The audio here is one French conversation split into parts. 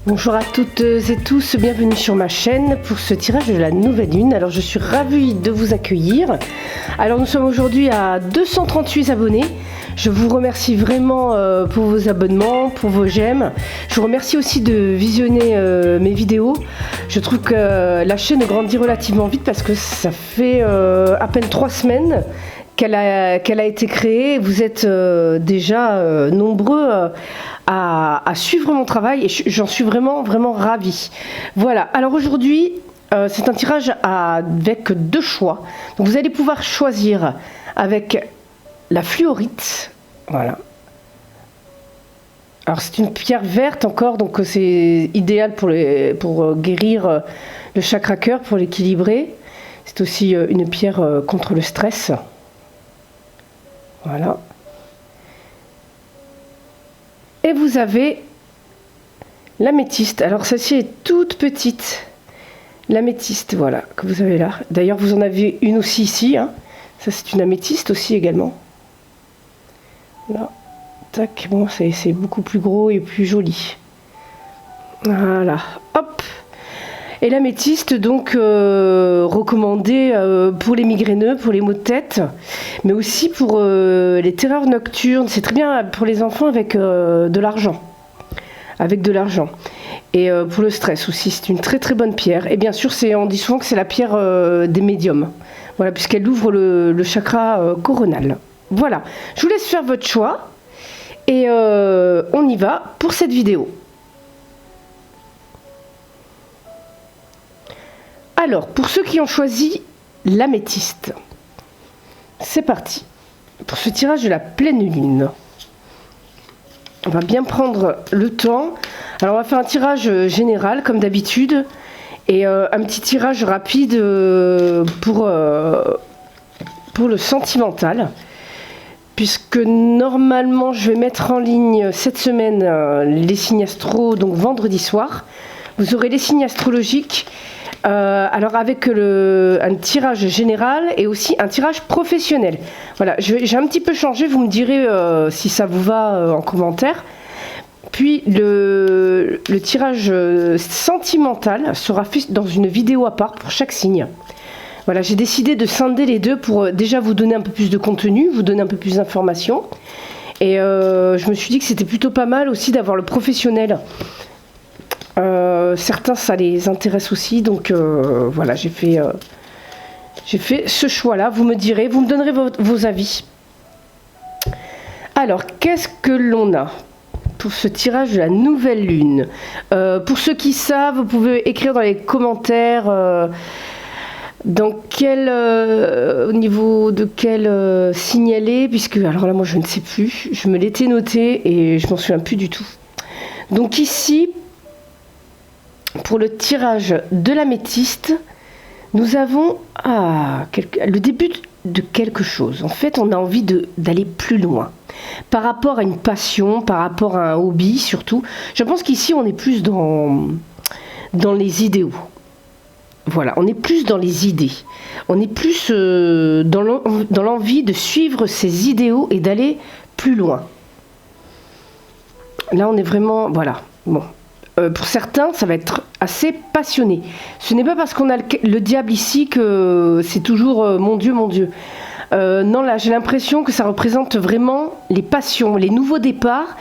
Bonjour à toutes et tous, bienvenue sur ma chaîne pour ce tirage de la nouvelle lune. Alors je suis ravie de vous accueillir. Alors nous sommes aujourd'hui à 238 abonnés. Je vous remercie vraiment pour vos abonnements, pour vos j'aime. Je vous remercie aussi de visionner mes vidéos. Je trouve que la chaîne grandit relativement vite parce que ça fait à peine 3 semaines qu'elle a été créée. Vous êtes déjà nombreux à suivre mon travail et j'en suis vraiment ravie. Voilà, alors aujourd'hui c'est un tirage avec 2 choix. Donc vous allez pouvoir choisir avec la fluorite. Voilà. Alors c'est une pierre verte encore, donc c'est idéal pour guérir le chakra cœur, pour l'équilibrer. C'est aussi une pierre contre le stress. Voilà. Et vous avez l'améthyste. Alors celle-ci est toute petite. L'améthyste, voilà, que vous avez là. D'ailleurs, vous en avez une aussi ici. Hein. Ça, c'est une améthyste aussi également. Là. Tac. Bon, c'est beaucoup plus gros et plus joli. Voilà. Hop. Et l'améthyste, donc, recommandée pour les migraineux, pour les maux de tête, mais aussi pour les terreurs nocturnes. C'est très bien pour les enfants avec de l'argent. Avec de l'argent. Et pour le stress aussi, c'est une très bonne pierre. Et bien sûr, on dit souvent que c'est la pierre des médiums. Voilà, puisqu'elle ouvre le chakra coronal. Voilà. Je vous laisse faire votre choix. Et on y va pour cette vidéo. Alors, pour ceux qui ont choisi l'améthyste, c'est parti pour ce tirage de la pleine lune. On va bien prendre le temps. Alors, on va faire un tirage général, comme d'habitude, et un petit tirage rapide pour le sentimental, puisque normalement, je vais mettre en ligne cette semaine les signes astro, donc vendredi soir. Vous aurez les signes astrologiques. Alors avec un tirage général et aussi un tirage professionnel. Voilà, j'ai un petit peu changé, vous me direz si ça vous va en commentaire. Puis le tirage sentimental sera fait dans une vidéo à part pour chaque signe. Voilà, j'ai décidé de scinder les deux pour déjà vous donner un peu plus de contenu, vous donner un peu plus d'informations. Et je me suis dit que c'était plutôt pas mal aussi d'avoir le professionnel. Certains ça les intéresse aussi, donc voilà, j'ai fait ce choix là. Vous me direz, vous me donnerez vos avis. Alors qu'est-ce que l'on a pour ce tirage de la nouvelle lune? Pour ceux qui savent, vous pouvez écrire dans les commentaires au niveau de quel signe elle est, puisque alors là moi je ne sais plus, je me l'étais noté et je m'en souviens plus du tout. Donc ici, pour le tirage de l'améthyste, nous avons le début de quelque chose. En fait, on a envie d'aller plus loin. Par rapport à une passion, par rapport à un hobby surtout. Je pense qu'ici, on est plus dans les idéaux. Voilà, on est plus dans les idées. On est plus dans l'envie de suivre ses idéaux et d'aller plus loin. Là, on est vraiment... Voilà, bon. Pour certains, ça va être assez passionné. Ce n'est pas parce qu'on a le diable ici que c'est toujours mon Dieu, mon Dieu. Non, là, j'ai l'impression que ça représente vraiment les passions, les nouveaux départs,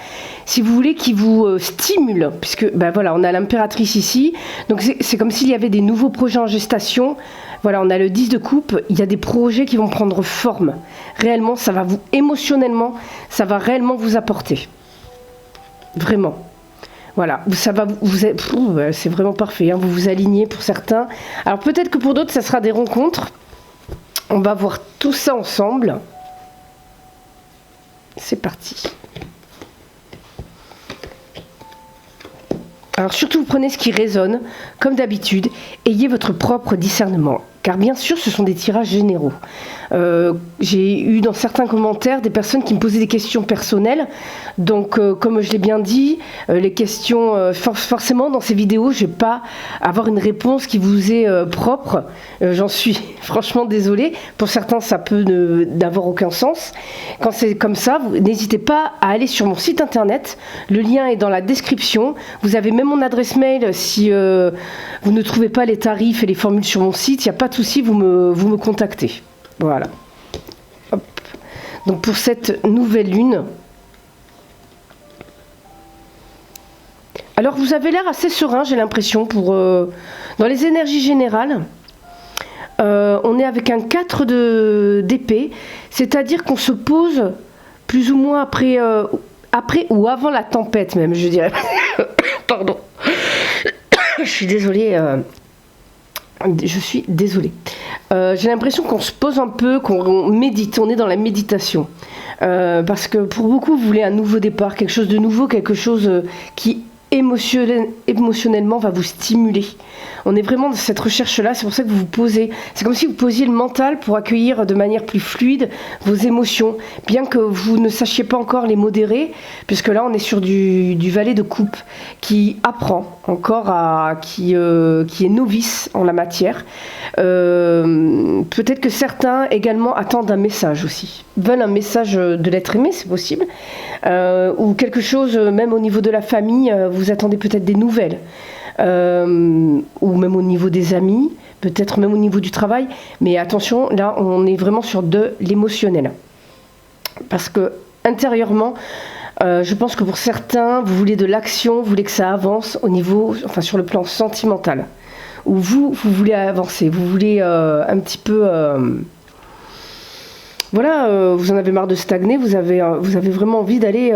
si vous voulez, qui vous stimulent. Puisque, ben voilà, on a l'impératrice ici. Donc, c'est comme s'il y avait des nouveaux projets en gestation. Voilà, on a le 10 de coupe. Il y a des projets qui vont prendre forme. Réellement, ça va émotionnellement, ça va réellement vous apporter. Vraiment. Voilà, c'est vraiment parfait, hein, vous vous alignez pour certains. Alors peut-être que pour d'autres, ça sera des rencontres. On va voir tout ça ensemble. C'est parti. Alors surtout, vous prenez ce qui résonne, comme d'habitude. Ayez votre propre discernement. car bien sûr ce sont des tirages généraux. J'ai eu dans certains commentaires des personnes qui me posaient des questions personnelles, donc comme je l'ai bien dit, les questions, forcément dans ces vidéos je ne vais pas avoir une réponse qui vous est propre, j'en suis franchement désolée, pour certains ça peut n'avoir aucun sens. Quand c'est comme ça, n'hésitez pas à aller sur mon site internet, le lien est dans la description, vous avez même mon adresse mail si vous ne trouvez pas les tarifs et les formules sur mon site, il n'y a pas de souci, vous me contactez. Voilà. Hop. Donc pour cette nouvelle lune, alors vous avez l'air assez serein, j'ai l'impression, dans les énergies générales. On est avec un 4 d'épée, c'est-à-dire qu'on se pose plus ou moins après ou avant la tempête même, je dirais. Pardon. Je suis désolée. J'ai l'impression qu'on se pose un peu, qu'on médite, on est dans la méditation. Parce que pour beaucoup, vous voulez un nouveau départ, quelque chose de nouveau, quelque chose qui émotionnellement va vous stimuler. On est vraiment dans cette recherche-là, c'est pour ça que vous vous posez. C'est comme si vous posiez le mental pour accueillir de manière plus fluide vos émotions, bien que vous ne sachiez pas encore les modérer, puisque là on est sur du valet de coupe qui apprend encore qui est novice en la matière. Peut-être que certains également attendent un message aussi, veulent un message de l'être aimé, c'est possible, ou quelque chose même au niveau de la famille, vous attendez peut-être des nouvelles. Ou même au niveau des amis, peut-être même au niveau du travail, mais attention, là on est vraiment sur de l'émotionnel, parce que intérieurement, je pense que pour certains, vous voulez de l'action, vous voulez que ça avance au niveau, enfin sur le plan sentimental, ou vous voulez avancer, vous voulez un petit peu, voilà, vous en avez marre de stagner, vous avez vraiment envie d'aller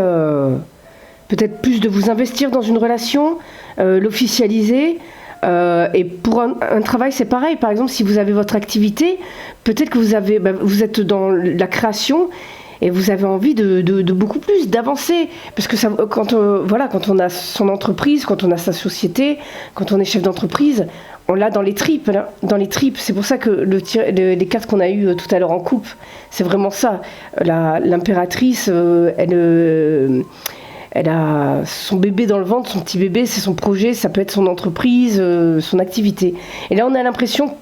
peut-être plus de vous investir dans une relation, l'officialiser. Et pour un travail, c'est pareil. Par exemple, si vous avez votre activité, peut-être que vous êtes dans la création et vous avez envie de beaucoup plus, d'avancer. Parce que quand on a son entreprise, quand on a sa société, quand on est chef d'entreprise, on l'a dans les tripes. Là, dans les tripes. C'est pour ça que les cartes qu'on a eues tout à l'heure en coupe, c'est vraiment ça. L'impératrice, elle a son bébé dans le ventre, son petit bébé, c'est son projet, ça peut être son entreprise, son activité. Et là, on a l'impression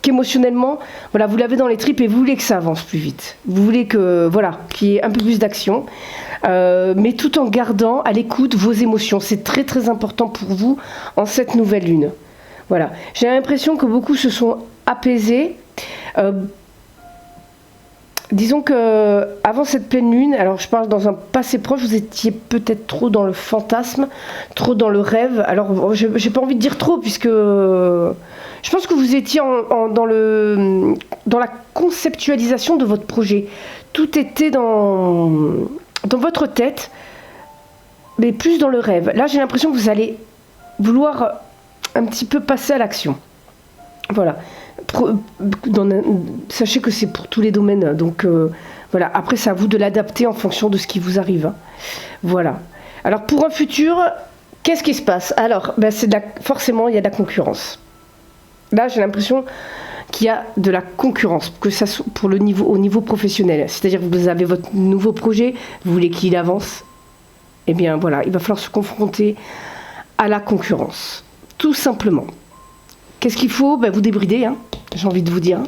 qu'émotionnellement, voilà, vous l'avez dans les tripes et vous voulez que ça avance plus vite. Vous voulez qu'il y ait un peu plus d'action, mais tout en gardant à l'écoute vos émotions. C'est très très important pour vous en cette nouvelle lune. Voilà. J'ai l'impression que beaucoup se sont apaisés. Disons que avant cette pleine lune, alors je parle dans un passé proche, vous étiez peut-être trop dans le fantasme, trop dans le rêve. Alors j'ai pas envie de dire trop, puisque je pense que vous étiez dans la conceptualisation de votre projet. Tout était dans votre tête, mais plus dans le rêve. Là, j'ai l'impression que vous allez vouloir un petit peu passer à l'action. Voilà. Sachez que c'est pour tous les domaines, donc voilà, après c'est à vous de l'adapter en fonction de ce qui vous arrive, hein. Voilà. Alors pour un futur, qu'est-ce qui se passe? Alors forcément il y a de la concurrence. Là j'ai l'impression qu'il y a de la concurrence, que ça soit au niveau professionnel, c'est-à-dire que vous avez votre nouveau projet, vous voulez qu'il avance, et bien voilà, il va falloir se confronter à la concurrence, tout simplement. Qu'est-ce qu'il faut? Vous débrider, hein, j'ai envie de vous dire.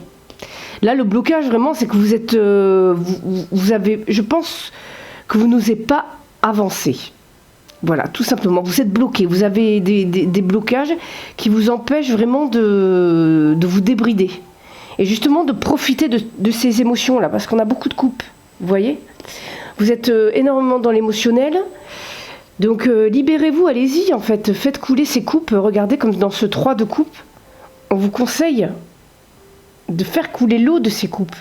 Là, le blocage, vraiment, c'est que vous êtes... vous avez... Je pense que vous n'osez pas avancer. Voilà, tout simplement. Vous êtes bloqué. Vous avez des blocages qui vous empêchent vraiment de vous débrider. Et justement, de profiter de ces émotions-là, parce qu'on a beaucoup de coupes. Vous voyez? Vous êtes énormément dans l'émotionnel. Donc, libérez-vous, allez-y, en fait. Faites couler ces coupes. Regardez, comme dans ce 3 de coupe. On vous conseille de faire couler l'eau de ces coupes.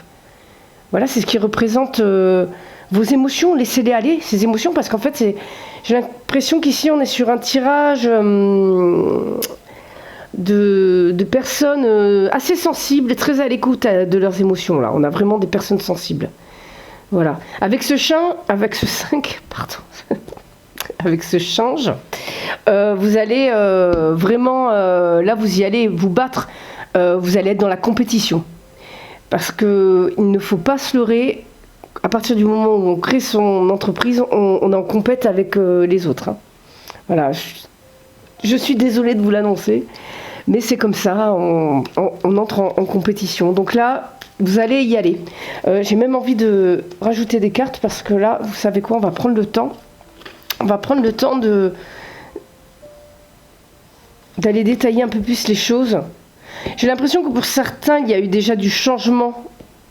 Voilà, c'est ce qui représente vos émotions. Laissez-les aller, ces émotions, parce qu'en fait, j'ai l'impression qu'ici, on est sur un tirage de personnes assez sensibles, très à l'écoute de leurs émotions. Là, on a vraiment des personnes sensibles. Voilà. Avec ce 5, pardon, avec ce change, vous allez vraiment, là vous y allez vous battre vous allez être dans la compétition. Parce qu'il ne faut pas se leurrer, à partir du moment où on crée son entreprise, on est en compète avec les autres. Hein. Voilà, je suis désolée de vous l'annoncer, mais c'est comme ça, on entre en compétition. Donc là, vous allez y aller. J'ai même envie de rajouter des cartes parce que là, vous savez quoi, on va prendre le temps. On va prendre le temps d'aller détailler un peu plus les choses. J'ai l'impression que pour certains, il y a eu déjà du changement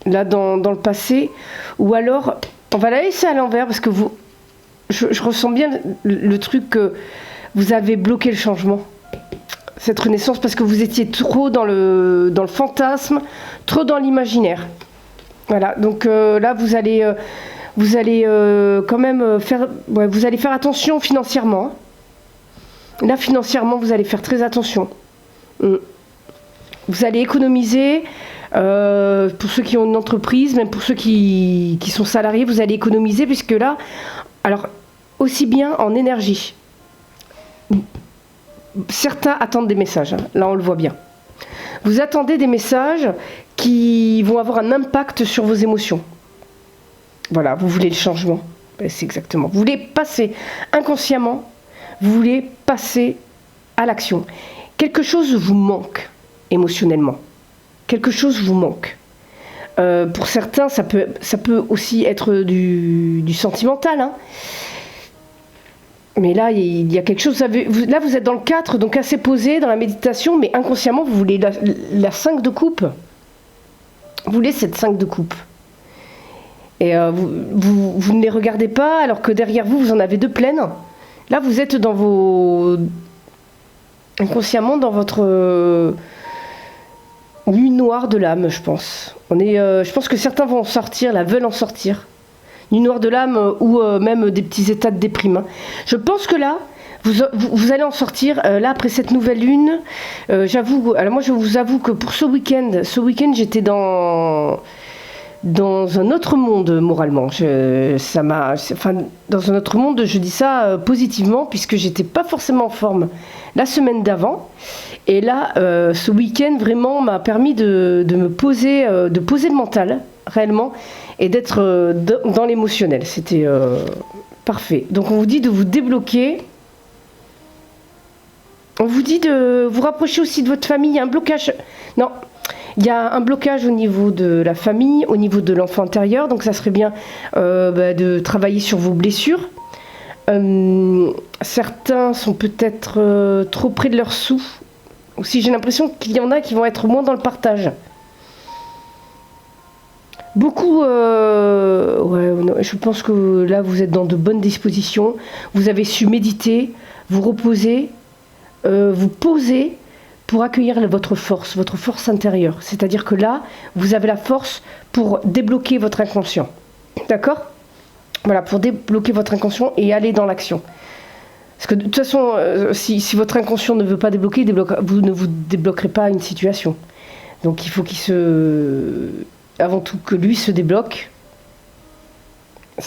là dans le passé, ou alors, on va la laisser à l'envers parce que je ressens bien le truc que vous avez bloqué le changement, cette renaissance, parce que vous étiez trop dans le fantasme, trop dans l'imaginaire. Voilà, donc là, vous allez quand même vous allez faire attention financièrement. Hein. Là, financièrement, vous allez faire très attention. Vous allez économiser, pour ceux qui ont une entreprise, même pour ceux qui sont salariés, vous allez économiser, puisque là, alors, aussi bien en énergie, certains attendent des messages, hein. Là on le voit bien. Vous attendez des messages qui vont avoir un impact sur vos émotions. Voilà, vous voulez le changement, c'est exactement. Vous voulez passer inconsciemment, vous voulez passer à l'action. Quelque chose vous manque émotionnellement. Quelque chose vous manque. Pour certains, ça peut aussi être du sentimental. Hein. Mais là, il y a quelque chose. Là, vous êtes dans le 4, donc assez posé dans la méditation, mais inconsciemment, vous voulez la 5 de coupe. Vous voulez cette 5 de coupe. Et vous ne les regardez pas, alors que derrière vous, vous en avez 2 pleines. Là, vous êtes inconsciemment dans votre lune noire de l'âme, je pense. Je pense que certains vont en sortir, veulent en sortir. Une noire de l'âme ou même des petits états de déprime. Hein. Je pense que là, vous allez en sortir. Là, après cette nouvelle lune, alors moi, je vous avoue que pour ce week-end, j'étais dans un autre monde moralement. Dans un autre monde, je dis ça positivement, puisque j'étais pas forcément en forme la semaine d'avant. Et là, ce week-end vraiment m'a permis de me poser, de poser le mental réellement, et d'être dans l'émotionnel. C'était parfait. Donc on vous dit de vous débloquer. On vous dit de vous rapprocher aussi de votre famille. Il y a un blocage. Non, il y a un blocage au niveau de la famille, au niveau de l'enfant intérieur. Donc ça serait bien de travailler sur vos blessures. Certains sont peut-être trop près de leurs sous. Aussi, j'ai l'impression qu'il y en a qui vont être moins dans le partage. Beaucoup, je pense que là vous êtes dans de bonnes dispositions, vous avez su méditer, vous reposer, vous poser pour accueillir votre force intérieure. C'est-à-dire que là, vous avez la force pour débloquer votre inconscient. D'accord ? Voilà, pour débloquer votre inconscient et aller dans l'action. Parce que de toute façon, si votre inconscient ne veut pas débloquer, vous ne vous débloquerez pas une situation. Donc il faut avant tout que lui se débloque.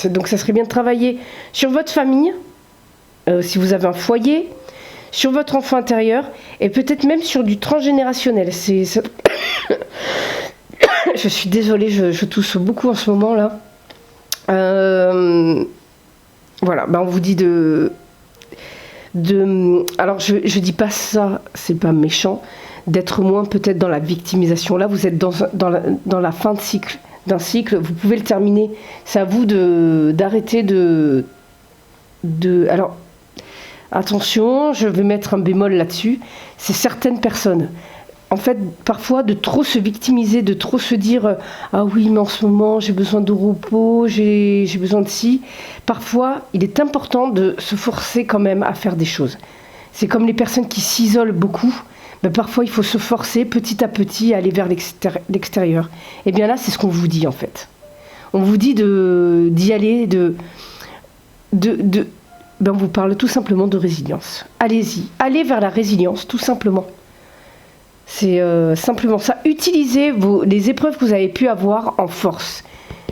Donc ça serait bien de travailler sur votre famille, si vous avez un foyer, sur votre enfant intérieur, et peut-être même sur du transgénérationnel. Je suis désolée, je tousse beaucoup en ce moment là. Voilà, on vous dit alors je dis pas ça, c'est pas méchant, d'être moins peut-être dans la victimisation. Là, vous êtes dans la fin d'un cycle, vous pouvez le terminer. C'est à vous d'arrêter alors, attention, je vais mettre un bémol là-dessus. C'est certaines personnes. En fait, parfois, de trop se victimiser, de trop se dire « Ah oui, mais en ce moment, j'ai besoin de repos, j'ai besoin de ci ». Parfois, il est important de se forcer quand même à faire des choses. C'est comme les personnes qui s'isolent beaucoup. Parfois, il faut se forcer petit à petit à aller vers l'extérieur. Et bien là, c'est ce qu'on vous dit en fait. On vous dit d'y aller, on vous parle tout simplement de résilience. Allez-y, allez vers la résilience, tout simplement. C'est simplement ça. Utilisez les épreuves que vous avez pu avoir en force.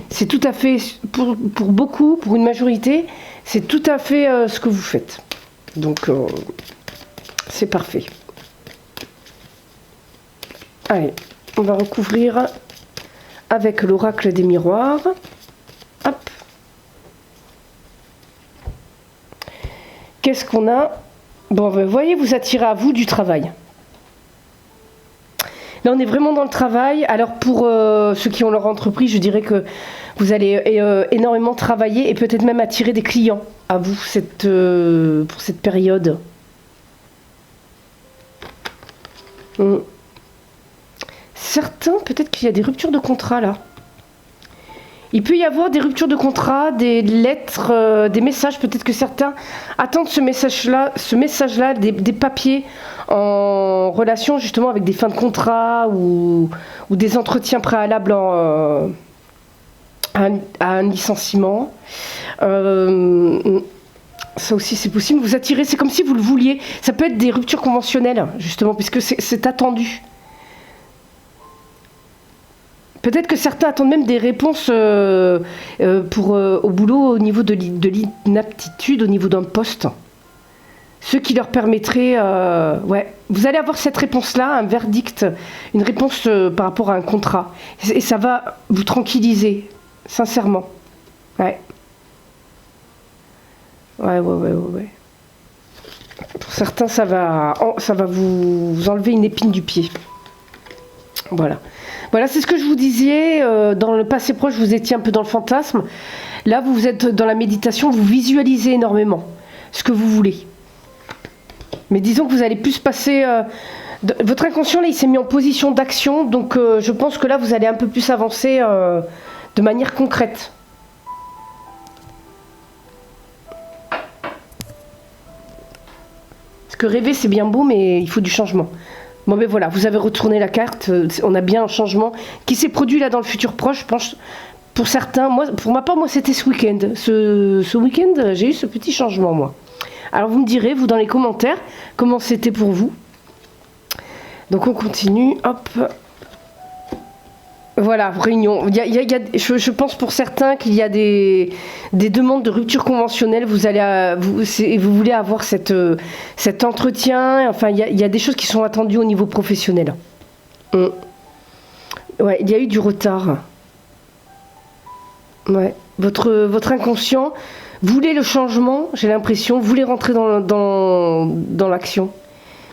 C'est tout à fait, pour beaucoup, pour une majorité, c'est tout à fait ce que vous faites. Donc, c'est parfait. Allez, on va recouvrir avec l'oracle des miroirs. Hop. Qu'est-ce qu'on a? Bon, vous voyez, vous attirez à vous du travail. Là, on est vraiment dans le travail. Alors, pour ceux qui ont leur entreprise, je dirais que vous allez énormément travailler et peut-être même attirer des clients à vous pour cette période. Certains, peut-être qu'il y a des ruptures de contrat là. Il peut y avoir des ruptures de contrat, des lettres, des messages. Peut-être que certains attendent ce message-là, des papiers en relation justement avec des fins de contrat ou des entretiens préalables à un licenciement. Ça aussi c'est possible. Vous attirez, c'est comme si vous le vouliez. Ça peut être des ruptures conventionnelles justement, puisque c'est attendu. Peut-être que certains attendent même des réponses au boulot au niveau de l'inaptitude, au niveau d'un poste. Ce qui leur permettrait... ouais, vous allez avoir cette réponse-là, un verdict, une réponse par rapport à un contrat. Et ça va vous tranquilliser, sincèrement. Ouais. Ouais. Pour certains, ça va vous enlever une épine du pied. Voilà. Voilà, c'est ce que je vous disais. Dans le passé proche, vous étiez un peu dans le fantasme. Là, vous êtes dans la méditation, vous visualisez énormément ce que vous voulez. Mais disons que vous allez plus passer... votre inconscient, là, il s'est mis en position d'action. Donc, je pense que là, vous allez un peu plus avancer de manière concrète. Parce que rêver, c'est bien beau, mais il faut du changement. Bon, mais voilà, vous avez retourné la carte. On a bien un changement qui s'est produit là dans le futur proche. Je pense, pour certains, moi, pour ma part, moi, c'était ce week-end. Ce week-end, j'ai eu ce petit changement, moi. Alors, vous me direz, vous, dans les commentaires, comment c'était pour vous. Donc, on continue. Hop. Voilà, réunion. Je pense pour certains qu'il y a des demandes de rupture conventionnelle. Vous voulez avoir cet entretien. Enfin, il y a des choses qui sont attendues au niveau professionnel. Ouais, il y a eu du retard. Ouais, votre inconscient voulait le changement, j'ai l'impression, voulait rentrer dans l'action.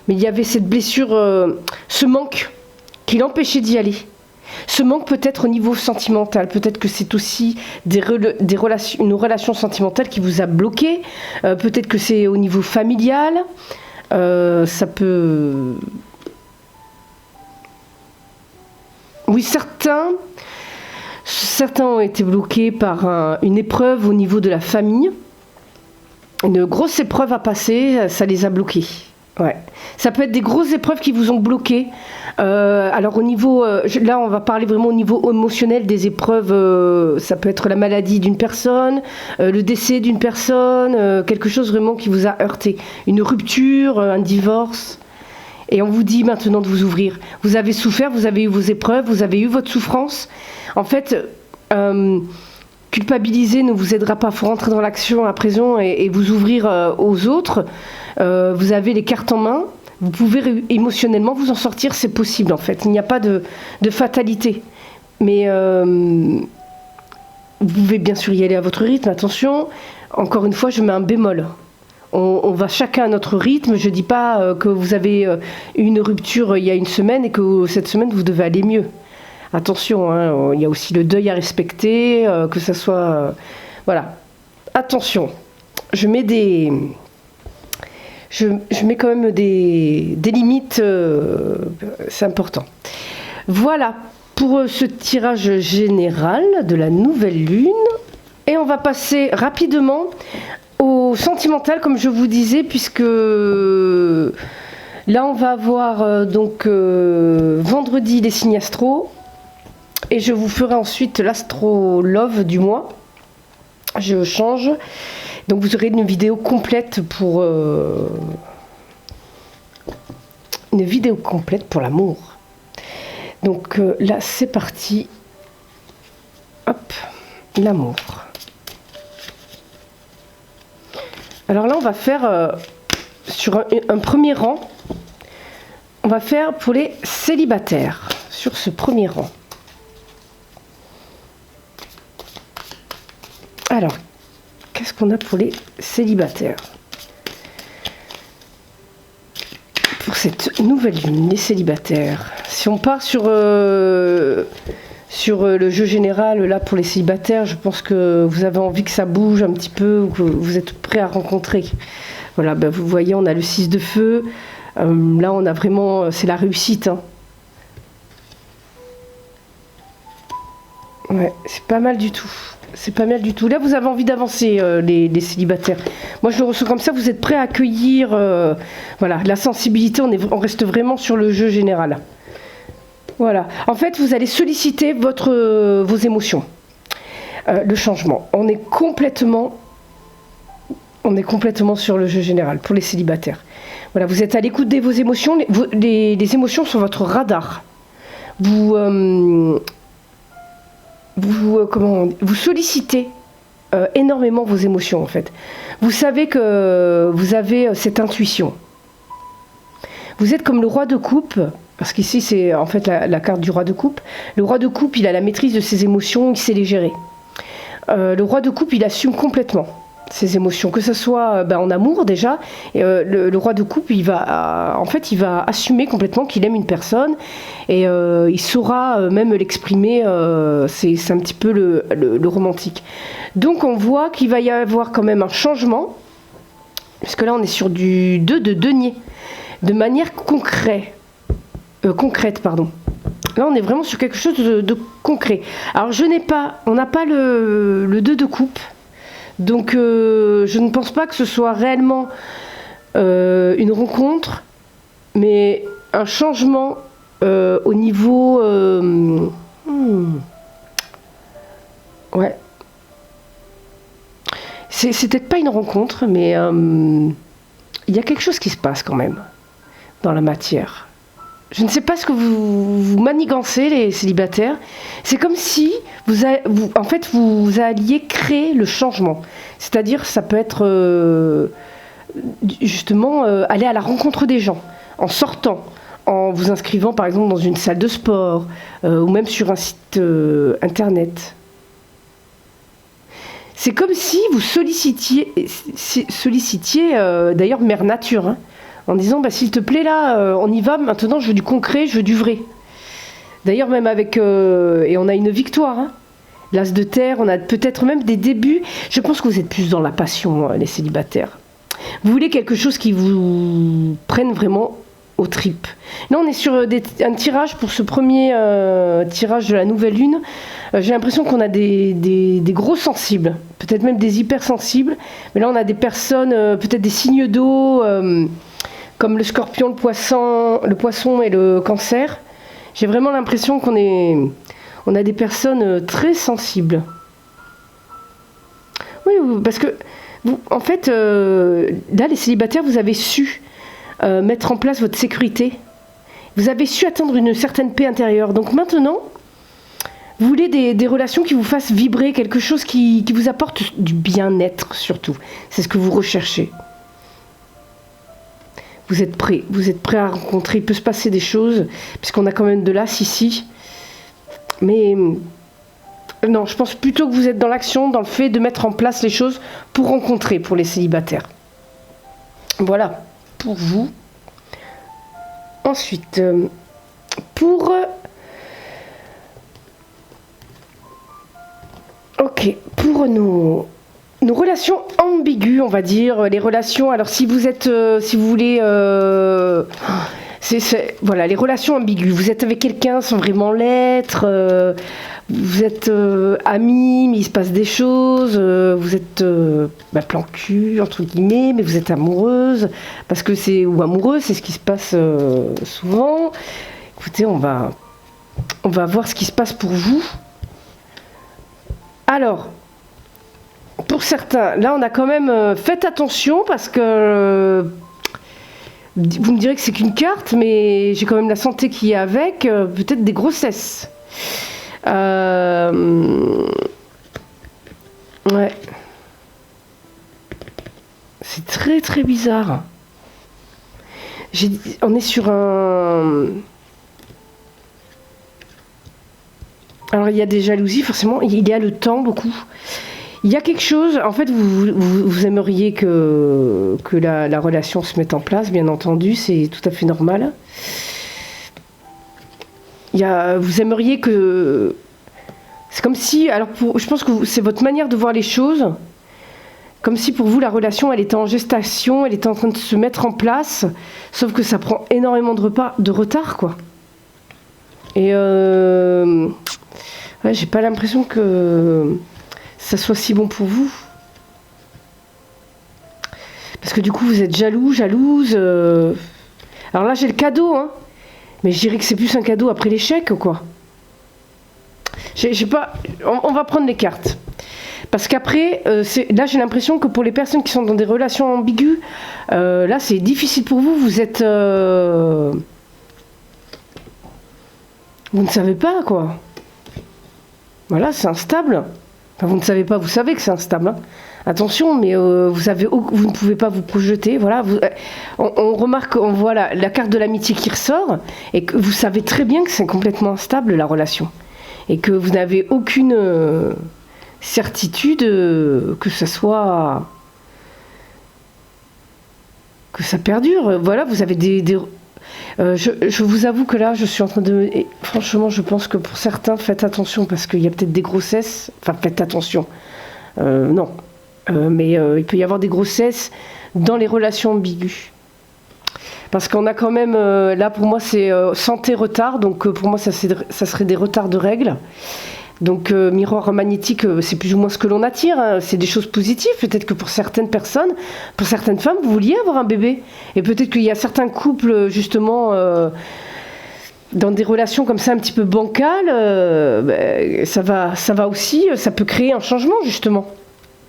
Mais il y avait cette blessure, ce manque qui l'empêchait d'y aller. Ce manque peut-être au niveau sentimental, peut-être que c'est aussi une relation sentimentale qui vous a bloqué, peut-être que c'est au niveau familial, ça peut... Oui, certains ont été bloqués par une épreuve au niveau de la famille, une grosse épreuve à passer, ça les a bloqués. Ouais. Ça peut être des grosses épreuves qui vous ont bloqué. Alors au niveau, là on va parler vraiment au niveau émotionnel des épreuves. Ça peut être la maladie d'une personne, le décès d'une personne, quelque chose vraiment qui vous a heurté. Une rupture, un divorce. Et on vous dit maintenant de vous ouvrir. Vous avez souffert, vous avez eu vos épreuves, vous avez eu votre souffrance. En fait, culpabiliser ne vous aidera pas. Il faut rentrer dans l'action à présent et vous ouvrir aux autres. Vous avez les cartes en main. Vous pouvez émotionnellement vous en sortir, c'est possible en fait. Il n'y a pas de fatalité. Mais vous pouvez bien sûr y aller à votre rythme. Attention, encore une fois, je mets un bémol. On va chacun à notre rythme. Je ne dis pas que vous avez eu une rupture il y a une semaine et que cette semaine vous devez aller mieux. Attention, hein, il y a aussi le deuil à respecter, que ça soit... voilà. Attention, je mets quand même des limites, c'est important. Voilà pour ce tirage général de la nouvelle lune. Et on va passer rapidement au sentimental, comme je vous disais, puisque là on va avoir donc vendredi les signes astro. Et je vous ferai ensuite l'astro love du mois. Je change. Donc vous aurez une vidéo complète pour l'amour. Donc là c'est parti. Hop, l'amour. Alors là on va faire sur un premier rang. On va faire pour les célibataires. sur ce premier rang. Alors, qu'est-ce qu'on a pour les célibataires? Pour cette nouvelle lune, les célibataires. Si on part sur le jeu général, là, pour les célibataires, je pense que vous avez envie que ça bouge un petit peu, que vous êtes prêts à rencontrer. Voilà, ben vous voyez, on a le 6 de feu. Là, on a vraiment... c'est la réussite, hein. Ouais, c'est pas mal du tout. C'est pas mal du tout. Là, vous avez envie d'avancer, les célibataires. Moi, je le reçois comme ça. Vous êtes prêts à accueillir voilà, la sensibilité. On reste vraiment sur le jeu général. Voilà. En fait, vous allez solliciter vos émotions. Le changement. On est complètement sur le jeu général pour les célibataires. Voilà, vous êtes à l'écoute de vos émotions. Les émotions sont votre radar. Vous sollicitez énormément vos émotions, en fait. Vous savez que vous avez cette intuition. Vous êtes comme le roi de coupe, parce qu'ici c'est en fait la carte du roi de coupe. Le roi de coupe, il a la maîtrise de ses émotions, il sait les gérer. Le roi de coupe, il assume complètement ses émotions, que ce soit en amour déjà. Et, le roi de coupe, il va assumer complètement qu'il aime une personne et il saura même l'exprimer. C'est un petit peu le romantique. Donc on voit qu'il va y avoir quand même un changement, parce que là on est sur du 2 de denier, de manière concrète. Là on est vraiment sur quelque chose de concret. Alors on n'a pas le 2 de coupe. Donc je ne pense pas que ce soit réellement une rencontre, mais un changement au niveau... Ouais. C'est peut-être pas une rencontre, mais il y a quelque chose qui se passe quand même dans la matière. Je ne sais pas ce que vous manigancez, les célibataires. C'est comme si vous alliez créer le changement. C'est-à-dire, ça peut être justement aller à la rencontre des gens, en sortant, en vous inscrivant par exemple dans une salle de sport, ou même sur un site internet. C'est comme si vous sollicitiez d'ailleurs Mère Nature, hein, en disant s'il te plaît là, on y va, maintenant je veux du concret, je veux du vrai. D'ailleurs même avec... et on a une victoire, hein. L'As de terre, on a peut-être même des débuts. Je pense que vous êtes plus dans la passion, les célibataires. Vous voulez quelque chose qui vous prenne vraiment aux tripes. Là on est sur un tirage pour ce premier tirage de la nouvelle lune. J'ai l'impression qu'on a des gros sensibles, peut-être même des hypersensibles. Mais là on a des personnes, peut-être des signes d'eau, comme le scorpion, le poisson et le cancer. J'ai vraiment l'impression qu'on a des personnes très sensibles. Oui, parce que, en fait, là, les célibataires, vous avez su mettre en place votre sécurité. Vous avez su atteindre une certaine paix intérieure. Donc maintenant, vous voulez des relations qui vous fassent vibrer, quelque chose qui vous apporte du bien-être, surtout. C'est ce que vous recherchez. Vous êtes prêt à rencontrer, il peut se passer des choses, puisqu'on a quand même de l'as ici. Mais non, je pense plutôt que vous êtes dans l'action, dans le fait de mettre en place les choses pour rencontrer, pour les célibataires. Voilà, pour vous. Ensuite, pour nos relations ambiguës, on va dire, les relations, alors si vous voulez, voilà, les relations ambiguës, vous êtes avec quelqu'un sans vraiment l'être, vous êtes amis, mais il se passe des choses, vous êtes plan cul, entre guillemets, mais vous êtes amoureuse, ou amoureux, c'est ce qui se passe souvent. Écoutez, on va voir ce qui se passe pour vous. Alors, pour certains, là on a quand même... faites attention parce que... vous me direz que c'est qu'une carte, mais j'ai quand même la santé qui est avec, peut-être des grossesses. Ouais. C'est très très bizarre. On est sur un... Alors il y a des jalousies, forcément, il y a le temps beaucoup. Il y a quelque chose, en fait, vous aimeriez que la relation se mette en place, bien entendu, c'est tout à fait normal. Vous aimeriez que... C'est comme si, alors je pense que c'est votre manière de voir les choses, comme si pour vous la relation elle était en gestation, elle était en train de se mettre en place, sauf que ça prend énormément de retard, quoi. Et ouais, j'ai pas l'impression que ça soit si bon pour vous. Parce que du coup vous êtes jalouse. Alors là j'ai le cadeau, hein. Mais je dirais que c'est plus un cadeau après l'échec, quoi. J'ai pas... On va prendre les cartes. Parce qu'après, là j'ai l'impression que pour les personnes qui sont dans des relations ambiguës, là c'est difficile pour vous. Vous êtes... Vous ne savez pas, quoi. Voilà, c'est instable. Enfin, vous ne savez pas, vous savez que c'est instable. Hein. Attention, mais vous ne pouvez pas vous projeter. Voilà, on remarque, on voit la carte de l'amitié qui ressort, et que vous savez très bien que c'est complètement instable, la relation. Et que vous n'avez aucune certitude que ça soit... que ça perdure. Voilà, vous avez je vous avoue que là, je suis en train de... Et franchement, je pense que pour certains, faites attention, parce qu'il y a peut-être des grossesses... Enfin, faites attention. Non. Mais il peut y avoir des grossesses dans les relations ambiguës. Parce qu'on a quand même... là, pour moi, c'est santé-retard. Donc, pour moi, ça serait des retards de règles. Donc, miroir magnétique, c'est plus ou moins ce que l'on attire. Hein. C'est des choses positives. Peut-être que pour certaines personnes, pour certaines femmes, vous vouliez avoir un bébé. Et peut-être qu'il y a certains couples, justement, dans des relations comme ça, un petit peu bancales, ça va aussi, ça peut créer un changement, justement.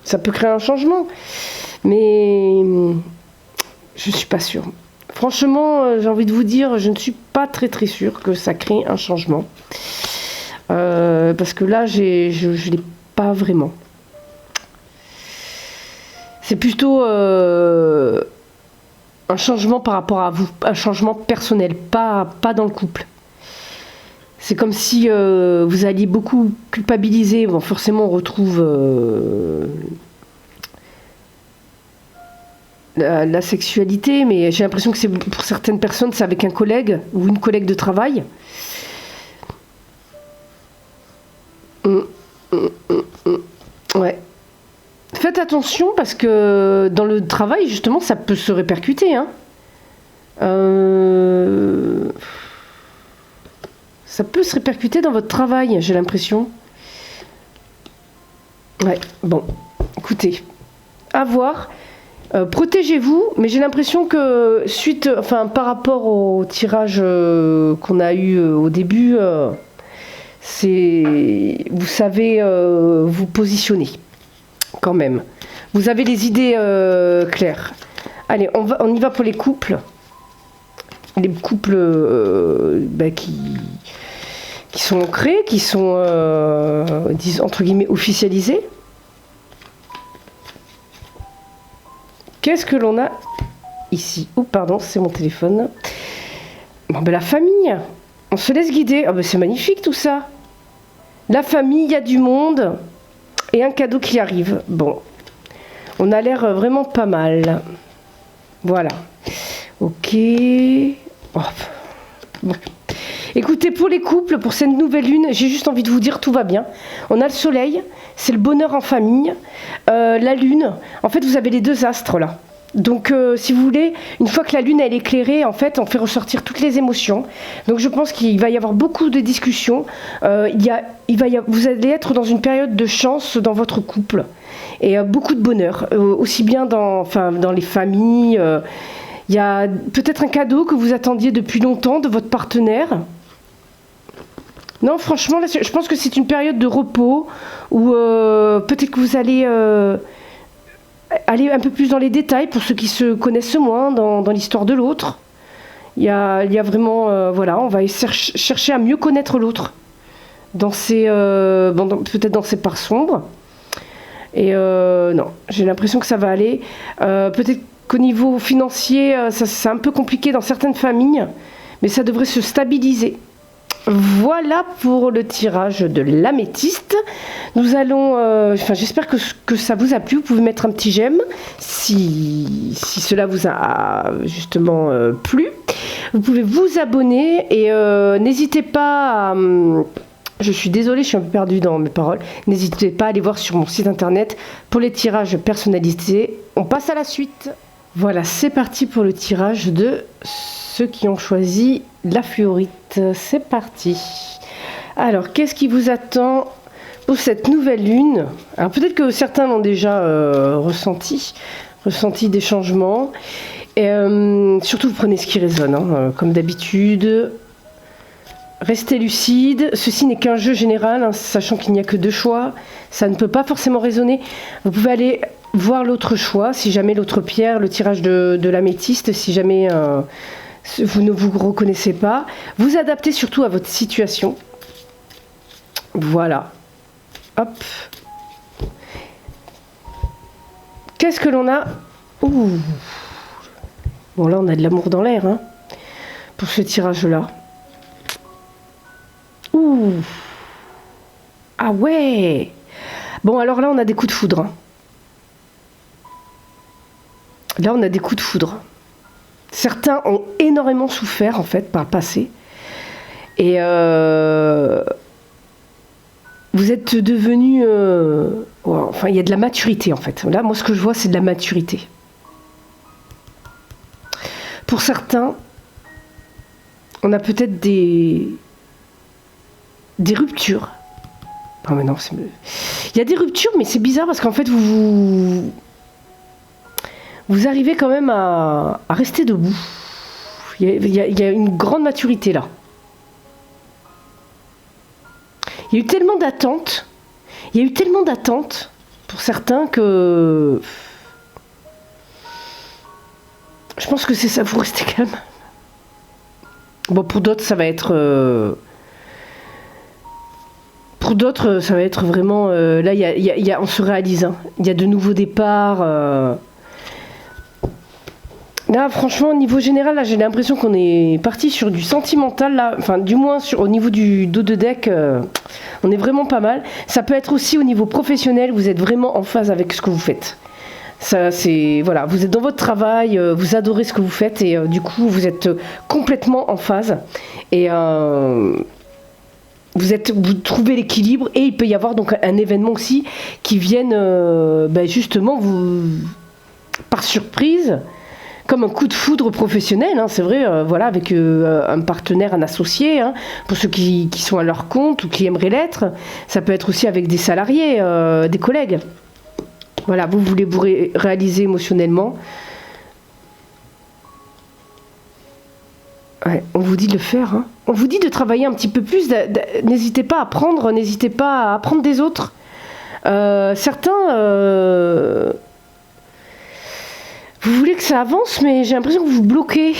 Ça peut créer un changement. Mais je ne suis pas sûre. Franchement, j'ai envie de vous dire, je ne suis pas très très sûre que ça crée un changement. Parce que là, je ne l'ai pas vraiment. C'est plutôt un changement par rapport à vous, un changement personnel, pas dans le couple. C'est comme si vous alliez beaucoup culpabiliser. Bon, forcément, on retrouve la sexualité, mais j'ai l'impression que c'est pour certaines personnes, c'est avec un collègue ou une collègue de travail. Ouais. Faites attention parce que dans le travail, justement, ça peut se répercuter. Hein. Ça peut se répercuter dans votre travail, j'ai l'impression. Ouais, bon, écoutez, à voir. Protégez-vous, mais j'ai l'impression que par rapport au tirage qu'on a eu au début, vous savez vous positionner quand même. Vous avez les idées claires. Allez, on y va pour les couples. Les couples qui sont ancrés, qui sont entre guillemets officialisés. Qu'est-ce que l'on a ici? Oh pardon, c'est mon téléphone. Bon, la famille. On se laisse guider. Ah c'est magnifique tout ça. La famille, il y a du monde. Et un cadeau qui arrive. Bon. On a l'air vraiment pas mal. Voilà. Ok. Oh. Bon. Écoutez, pour les couples, pour cette nouvelle lune, j'ai juste envie de vous dire tout va bien. On a le soleil, c'est le bonheur en famille. La lune, en fait, vous avez les deux astres là. Donc, si vous voulez, une fois que la lune elle est éclairée, en fait, on fait ressortir toutes les émotions. Donc, je pense qu'il va y avoir beaucoup de discussions. Vous allez être dans une période de chance dans votre couple et beaucoup de bonheur, aussi bien dans les familles. Il y a peut-être un cadeau que vous attendiez depuis longtemps de votre partenaire. Non, franchement, là, je pense que c'est une période de repos où peut-être que vous allez aller un peu plus dans les détails pour ceux qui se connaissent moins dans l'histoire de l'autre. Il y a vraiment, on va chercher à mieux connaître l'autre peut-être dans ses parts sombres. Et non, j'ai l'impression que ça va aller. Peut-être qu'au niveau financier, c'est un peu compliqué dans certaines familles, mais ça devrait se stabiliser. Voilà pour le tirage de l'améthyste. Nous allons, j'espère que ça vous a plu. Vous pouvez mettre un petit j'aime si cela vous a justement plu. Vous pouvez vous abonner et n'hésitez pas à... je suis désolée, je suis un peu perdue dans mes paroles. N'hésitez pas à aller voir sur mon site internet pour les tirages personnalisés. On passe à la suite. Voilà, c'est parti pour le tirage de ceux qui ont choisi la fluorite. C'est parti. Alors, qu'est-ce qui vous attend pour cette nouvelle lune? Alors, peut-être que certains l'ont déjà ressenti des changements. Et, surtout, vous prenez ce qui résonne, hein, comme d'habitude. Restez lucide. Ceci n'est qu'un jeu général, hein, sachant qu'il n'y a que 2 choix. Ça ne peut pas forcément résonner. Vous pouvez aller voir l'autre choix, si jamais l'autre pierre, le tirage de l'améthyste, si jamais vous ne vous reconnaissez pas. Vous adaptez surtout à votre situation. Voilà. Hop. Qu'est-ce que l'on a? Ouh. Bon, là, on a de l'amour dans l'air, hein, pour ce tirage-là. Ouh. Ah ouais. Bon, alors là, on a des coups de foudre, hein. Là, on a des coups de foudre. Certains ont énormément souffert, en fait, par le passé. Et vous êtes devenus... enfin, il y a de la maturité, en fait. Là, moi, ce que je vois, c'est de la maturité. Pour certains, on a peut-être des ruptures. Non, mais non, il y a des ruptures, mais c'est bizarre parce qu'en fait, vous arrivez quand même à rester debout. Il y a une grande maturité là. Il y a eu tellement d'attentes. Il y a eu tellement d'attentes pour certains que... Je pense que c'est ça, vous restez calme. Bon, pour d'autres, ça va être... Pour d'autres, ça va être vraiment... là, on se réalise. Hein. Il y a de nouveaux départs... Là, franchement, au niveau général, là, j'ai l'impression qu'on est parti sur du sentimental, là. Enfin, du moins, au niveau du dos de deck, on est vraiment pas mal. Ça peut être aussi au niveau professionnel, vous êtes vraiment en phase avec ce que vous faites. Ça, c'est... Voilà, vous êtes dans votre travail, vous adorez ce que vous faites, et du coup, vous êtes complètement en phase. Et... vous trouvez l'équilibre, et il peut y avoir donc un événement aussi qui vienne justement vous, par surprise, comme un coup de foudre professionnel, hein, c'est vrai, voilà, avec un partenaire, un associé, hein, pour ceux qui sont à leur compte ou qui aimeraient l'être. Ça peut être aussi avec des salariés, des collègues. Voilà, vous voulez vous réaliser émotionnellement. Ouais, on vous dit de le faire. Hein. On vous dit de travailler un petit peu plus. N'hésitez pas à apprendre, n'hésitez pas à apprendre des autres. Certains... vous voulez que ça avance, mais j'ai l'impression que vous bloquez.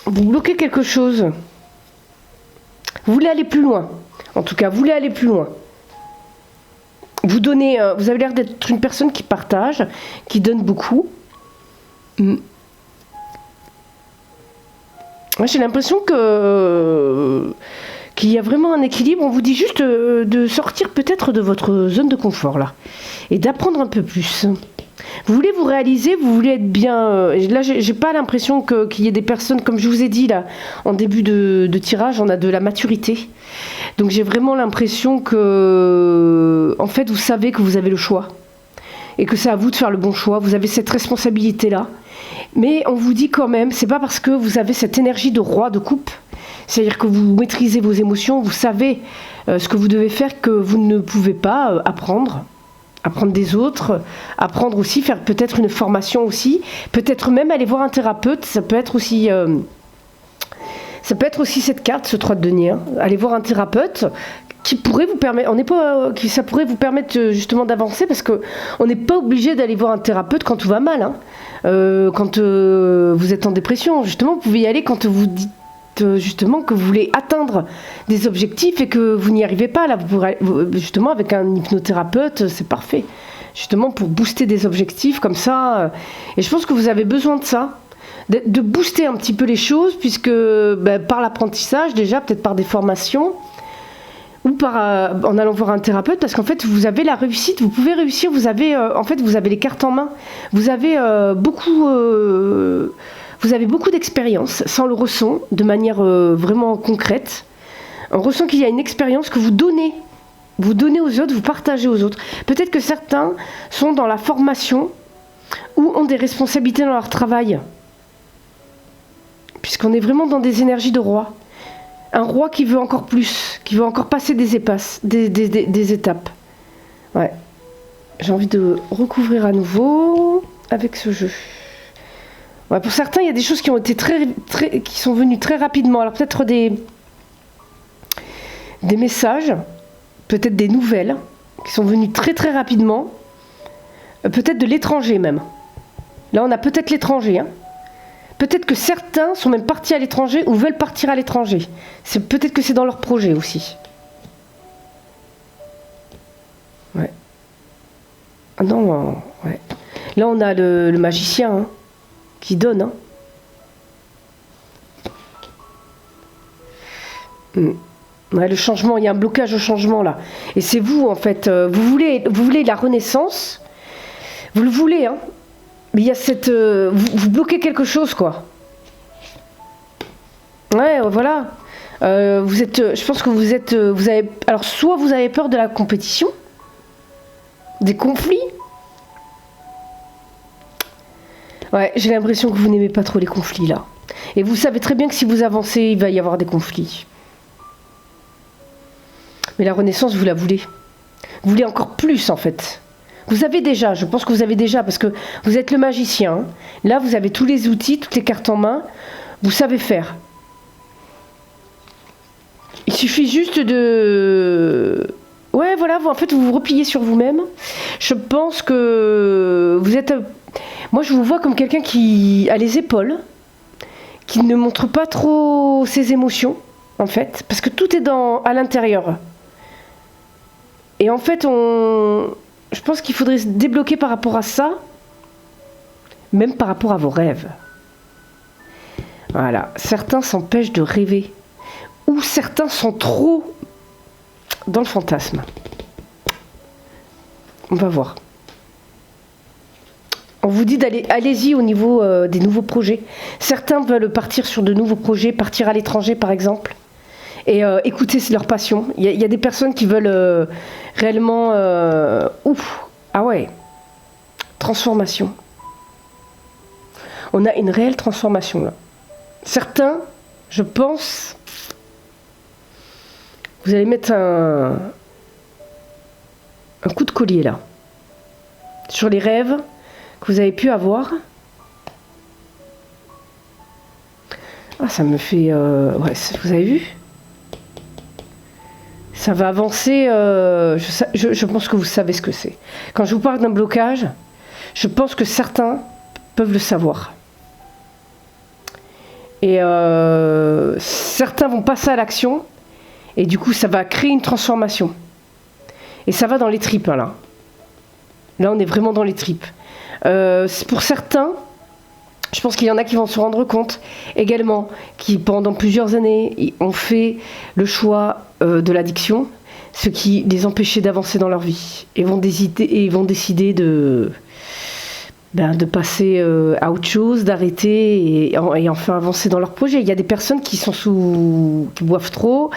Vous bloquez quelque chose. Vous voulez aller plus loin. En tout cas, vous voulez aller plus loin. Vous donnez... vous avez l'air d'être une personne qui partage, qui donne beaucoup. Moi, j'ai l'impression qu'il y a vraiment un équilibre. On vous dit juste de sortir peut-être de votre zone de confort, là. Et d'apprendre un peu plus. Vous voulez vous réaliser, vous voulez être bien... là, j'ai pas l'impression qu'il y ait des personnes, comme je vous ai dit là, en début de tirage, on a de la maturité. Donc j'ai vraiment l'impression que, en fait, vous savez que vous avez le choix. Et que c'est à vous de faire le bon choix. Vous avez cette responsabilité-là. Mais on vous dit quand même, c'est pas parce que vous avez cette énergie de roi de coupe, c'est-à-dire que vous maîtrisez vos émotions, vous savez ce que vous devez faire, que vous ne pouvez pas apprendre des autres, apprendre aussi, faire peut-être une formation aussi, peut-être même aller voir un thérapeute, ça peut être aussi cette carte, ce 3 de denier, hein. Aller voir un thérapeute qui pourrait vous permettre, ça pourrait vous permettre justement d'avancer, parce que on n'est pas obligé d'aller voir un thérapeute quand tout va mal, hein. Quand vous êtes en dépression, justement, vous pouvez y aller quand vous dites justement que vous voulez atteindre des objectifs et que vous n'y arrivez pas. Là, justement, avec un hypnothérapeute, c'est parfait. Justement, pour booster des objectifs comme ça. Et je pense que vous avez besoin de ça. de booster un petit peu les choses, puisque par l'apprentissage déjà, peut-être par des formations, ou en allant voir un thérapeute, parce qu'en fait vous avez la réussite, vous pouvez réussir, vous avez en fait vous avez les cartes en main, vous avez beaucoup d'expérience, ça on le ressent de manière vraiment concrète. On ressent qu'il y a une expérience que vous donnez aux autres, vous partagez aux autres. Peut-être que certains sont dans la formation ou ont des responsabilités dans leur travail, puisqu'on est vraiment dans des énergies de roi. Un roi qui veut encore plus, qui veut encore passer des étapes. Ouais. J'ai envie de recouvrir à nouveau avec ce jeu. Ouais, pour certains, il y a des choses qui ont été qui sont venues très rapidement. Alors peut-être des messages, peut-être des nouvelles qui sont venues très très rapidement. Peut-être de l'étranger même. Là, on a peut-être l'étranger, hein. Peut-être que certains sont même partis à l'étranger ou veulent partir à l'étranger. Peut-être que c'est dans leur projet aussi. Ouais. Ah non, ouais. Là, on a le magicien hein, qui donne. Hein. Ouais, le changement, il y a un blocage au changement là. Et c'est vous, en fait. Vous voulez la renaissance. Vous le voulez, hein. Mais il y a cette... vous bloquez quelque chose, quoi. Ouais, voilà. Je pense que vous avez... Alors, soit vous avez peur de la compétition, des conflits. Ouais, j'ai l'impression que vous n'aimez pas trop les conflits, là. Et vous savez très bien que si vous avancez, il va y avoir des conflits. Mais la renaissance, vous la voulez. Vous voulez encore plus, en fait. Vous avez déjà, je pense que vous avez déjà, parce que vous êtes le magicien. Hein. Là, vous avez tous les outils, toutes les cartes en main. Vous savez faire. Il suffit juste de... Ouais, voilà, en fait, vous vous repliez sur vous-même. Je pense que vous êtes... Moi, je vous vois comme quelqu'un qui a les épaules, qui ne montre pas trop ses émotions, en fait, parce que tout est à l'intérieur. Et en fait, je pense qu'il faudrait se débloquer par rapport à ça, même par rapport à vos rêves. Voilà, certains s'empêchent de rêver, ou certains sont trop dans le fantasme. On va voir. On vous dit allez-y au niveau des nouveaux projets. Certains veulent partir sur de nouveaux projets, partir à l'étranger par exemple. Et écouter leur passion. Il y a des personnes qui veulent réellement... ah ouais. Transformation. On a une réelle transformation là. Certains, je pense... Vous allez mettre un coup de collier là. Sur les rêves que vous avez pu avoir. Ah, ça me fait... ouais, vous avez vu ? Ça va avancer, je pense que vous savez ce que c'est. Quand je vous parle d'un blocage, je pense que certains peuvent le savoir. Et certains vont passer à l'action, et du coup ça va créer une transformation. Et ça va dans les tripes, hein, là. Là on est vraiment dans les tripes. Pour certains, je pense qu'il y en a qui vont se rendre compte également, qui pendant plusieurs années ont fait le choix de l'addiction, ce qui les empêchait d'avancer dans leur vie, et vont décider de passer à autre chose, d'arrêter et enfin avancer dans leur projet. Il y a des personnes qui qui boivent trop,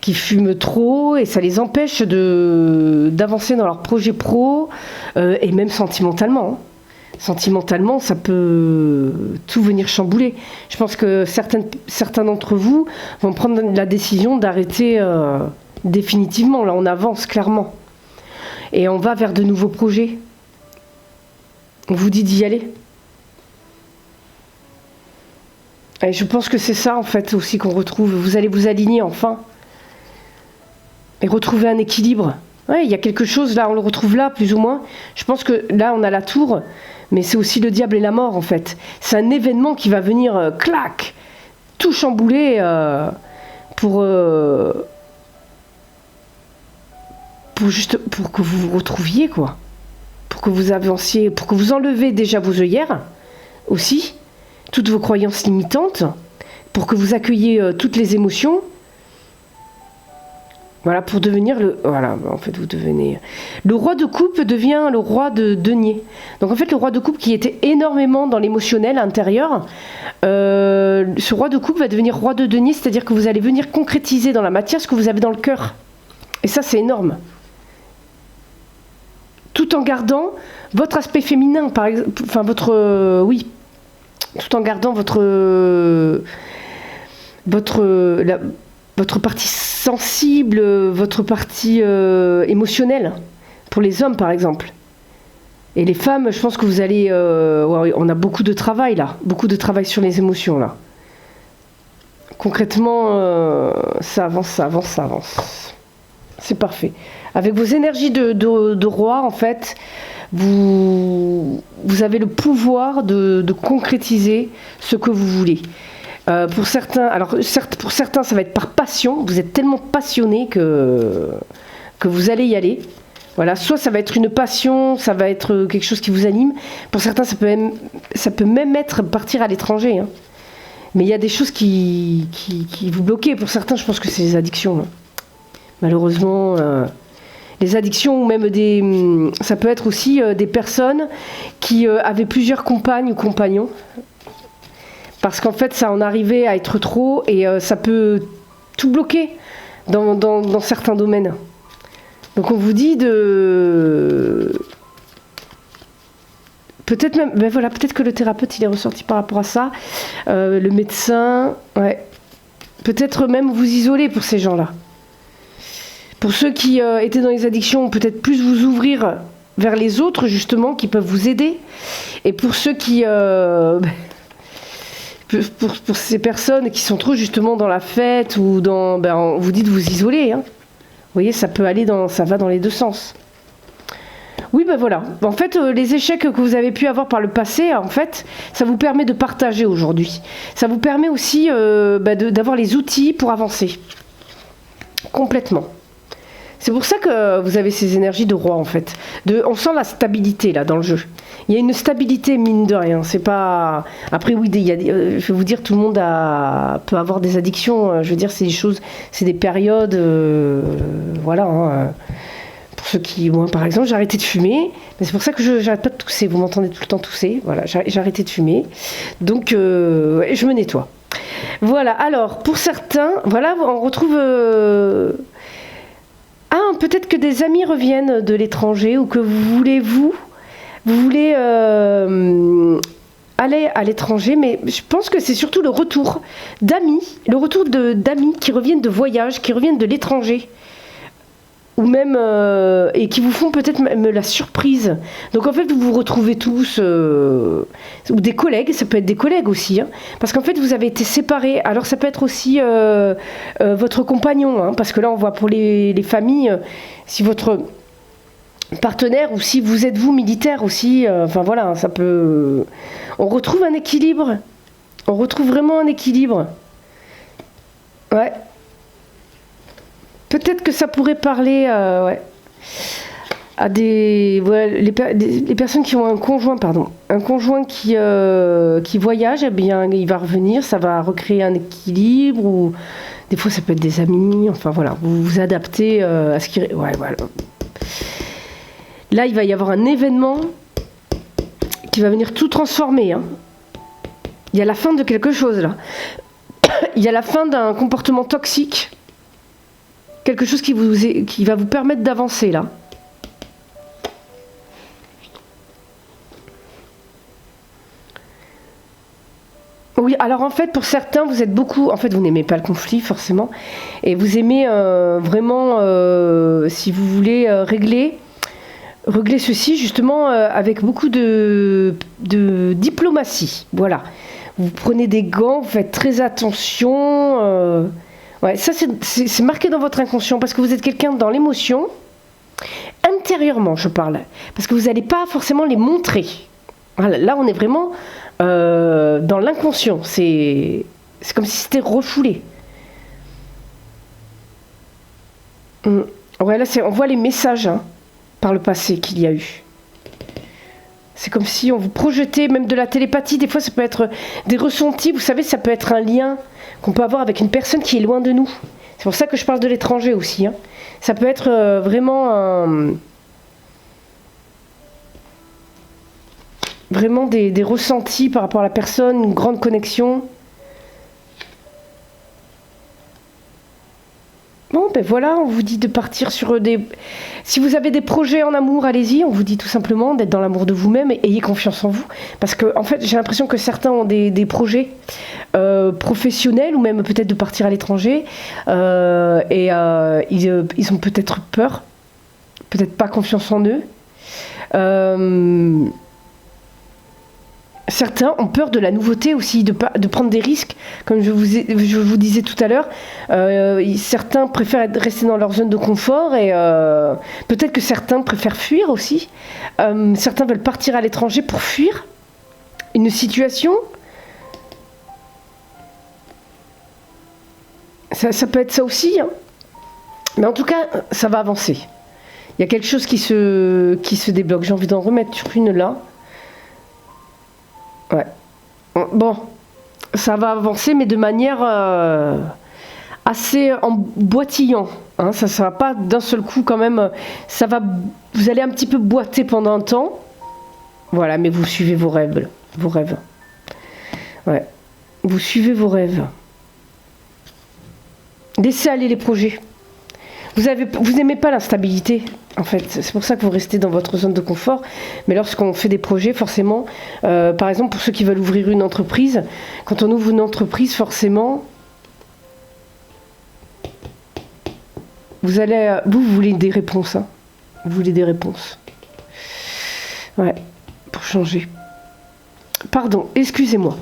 qui fument trop, et ça les empêche d'avancer dans leur projet pro, et même sentimentalement. Hein. Sentimentalement, ça peut tout venir chambouler. Je pense que certains d'entre vous vont prendre la décision d'arrêter définitivement. Là, on avance clairement. Et on va vers de nouveaux projets. On vous dit d'y aller. Et je pense que c'est ça, en fait, aussi qu'on retrouve. Vous allez vous aligner, enfin. Et retrouver un équilibre. Ouais, il y a quelque chose, là, on le retrouve là, plus ou moins. Je pense que là, on a la tour... Mais c'est aussi le diable et la mort, en fait. C'est un événement qui va venir, clac, tout chambouler pour que vous vous retrouviez, quoi. Pour que vous avanciez, pour que vous enlevez déjà vos œillères, aussi. toutes vos croyances limitantes, pour que vous accueilliez toutes les émotions. Voilà, pour devenir le... Voilà, en fait, vous devenez... Le roi de coupe devient le roi de denier. Donc, en fait, le roi de coupe qui était énormément dans l'émotionnel intérieur, ce roi de coupe va devenir roi de denier, c'est-à-dire que vous allez venir concrétiser dans la matière ce que vous avez dans le cœur. Et ça, c'est énorme. Tout en gardant votre aspect féminin, par exemple... Enfin, votre... oui. Tout en gardant votre partie sensible, votre partie émotionnelle, pour les hommes par exemple. Et les femmes, je pense que vous allez... ouais, on a beaucoup de travail là, beaucoup de travail sur les émotions là. Concrètement, ça avance, ça avance, ça avance. C'est parfait. Avec vos énergies de roi, en fait, vous avez le pouvoir de concrétiser ce que vous voulez. Pour certains, alors certes, pour certains, ça va être par passion. Vous êtes tellement passionné que vous allez y aller. Voilà, soit ça va être une passion, ça va être quelque chose qui vous anime. Pour certains, ça peut même être partir à l'étranger. Hein. Mais il y a des choses qui vous bloquent. Pour certains, je pense que c'est les addictions. Hein. Malheureusement, les addictions ou même ça peut être aussi des personnes qui avaient plusieurs compagnes ou compagnons. Parce qu'en fait, ça en arrivait à être trop et ça peut tout bloquer dans certains domaines. Donc on vous dit de... Peut-être même... Ben voilà, peut-être que le thérapeute, il est ressorti par rapport à ça. Le médecin... Ouais. Peut-être même vous isoler pour ces gens-là. Pour ceux qui étaient dans les addictions, peut-être plus vous ouvrir vers les autres, justement, qui peuvent vous aider. Et pour ceux qui... Pour ces personnes qui sont trop justement dans la fête ou dans... Ben, on vous dit de vous isoler. Hein. Vous voyez, ça va dans les deux sens. Oui, ben voilà. En fait, les échecs que vous avez pu avoir par le passé, en fait, ça vous permet de partager aujourd'hui. Ça vous permet aussi d'avoir les outils pour avancer. Complètement. C'est pour ça que vous avez ces énergies de roi, en fait. On sent la stabilité, là, dans le jeu. Il y a une stabilité, mine de rien. C'est pas... Après, oui, je vais vous dire, tout le monde peut avoir des addictions. Je veux dire, c'est des choses... C'est des périodes... voilà. Hein. Pour ceux qui... Moi, par exemple, j'ai arrêté de fumer. Mais c'est pour ça que j'arrête pas de tousser. Vous m'entendez tout le temps tousser. Voilà, j'ai arrêté de fumer. Donc, je me nettoie. Voilà. Alors, pour certains... Voilà, on retrouve... Ah, peut-être que des amis reviennent de l'étranger ou que vous voulez aller à l'étranger, mais je pense que c'est surtout le retour d'amis qui reviennent de voyage, qui reviennent de l'étranger, ou même et qui vous font peut-être même la surprise. Donc en fait, vous vous retrouvez tous, ou des collègues, ça peut être des collègues aussi, hein, parce qu'en fait, vous avez été séparés. Alors ça peut être aussi votre compagnon, hein, parce que là, on voit pour les familles, si votre partenaire ou si vous êtes vous militaire aussi, enfin voilà, ça peut... On retrouve un équilibre. On retrouve vraiment un équilibre. Ouais. Peut-être que ça pourrait parler ouais, à les personnes qui ont un conjoint qui voyage, eh bien il va revenir, ça va recréer un équilibre, ou des fois ça peut être des amis, enfin voilà, vous vous adaptez à ce qui... Ouais, voilà. Là il va y avoir un événement qui va venir tout transformer, hein. Il y a la fin de quelque chose là. Il y a la fin d'un comportement toxique. Quelque chose qui va vous permettre d'avancer là. Oui, alors en fait, pour certains, vous êtes beaucoup... En fait, vous n'aimez pas le conflit, forcément. Et vous aimez vraiment, si vous voulez, régler ceci, justement, avec beaucoup de diplomatie. Voilà. Vous prenez des gants, vous faites très attention... Ouais, ça c'est marqué dans votre inconscient parce que vous êtes quelqu'un dans l'émotion, intérieurement je parle, parce que vous n'allez pas forcément les montrer. Voilà, là on est vraiment dans l'inconscient, c'est comme si c'était refoulé. Ouais, là on voit les messages, hein, par le passé qu'il y a eu. C'est comme si on vous projetait même de la télépathie. Des fois, ça peut être des ressentis. Vous savez, ça peut être un lien qu'on peut avoir avec une personne qui est loin de nous. C'est pour ça que je parle de l'étranger aussi. Hein. Ça peut être vraiment des ressentis par rapport à la personne, une grande connexion. Bon, ben voilà, on vous dit de partir sur des... Si vous avez des projets en amour, allez-y, on vous dit tout simplement d'être dans l'amour de vous-même et ayez confiance en vous. Parce que, en fait, j'ai l'impression que certains ont des projets professionnels ou même peut-être de partir à l'étranger et ils ont peut-être peur, peut-être pas confiance en eux. Certains ont peur de la nouveauté aussi, de prendre des risques, comme je vous disais tout à l'heure. Certains préfèrent rester dans leur zone de confort et peut-être que certains préfèrent fuir aussi. Certains veulent partir à l'étranger pour fuir une situation. Ça peut être ça aussi, hein. Mais en tout cas, ça va avancer. Il y a quelque chose qui se débloque. J'ai envie d'en remettre sur une là. Ouais. Bon, ça va avancer, mais de manière assez emboîtillant. Hein, ça ne va pas d'un seul coup quand même. Vous allez un petit peu boiter pendant un temps. Voilà, mais vous suivez vos rêves. Vos rêves. Ouais. Vous suivez vos rêves. Laissez aller les projets. Vous n'aimez pas l'instabilité, en fait. C'est pour ça que vous restez dans votre zone de confort. Mais lorsqu'on fait des projets, forcément, par exemple, pour ceux qui veulent ouvrir une entreprise, quand on ouvre une entreprise, forcément, vous voulez des réponses. Hein. Vous voulez des réponses. Ouais, pour changer. Pardon, excusez-moi.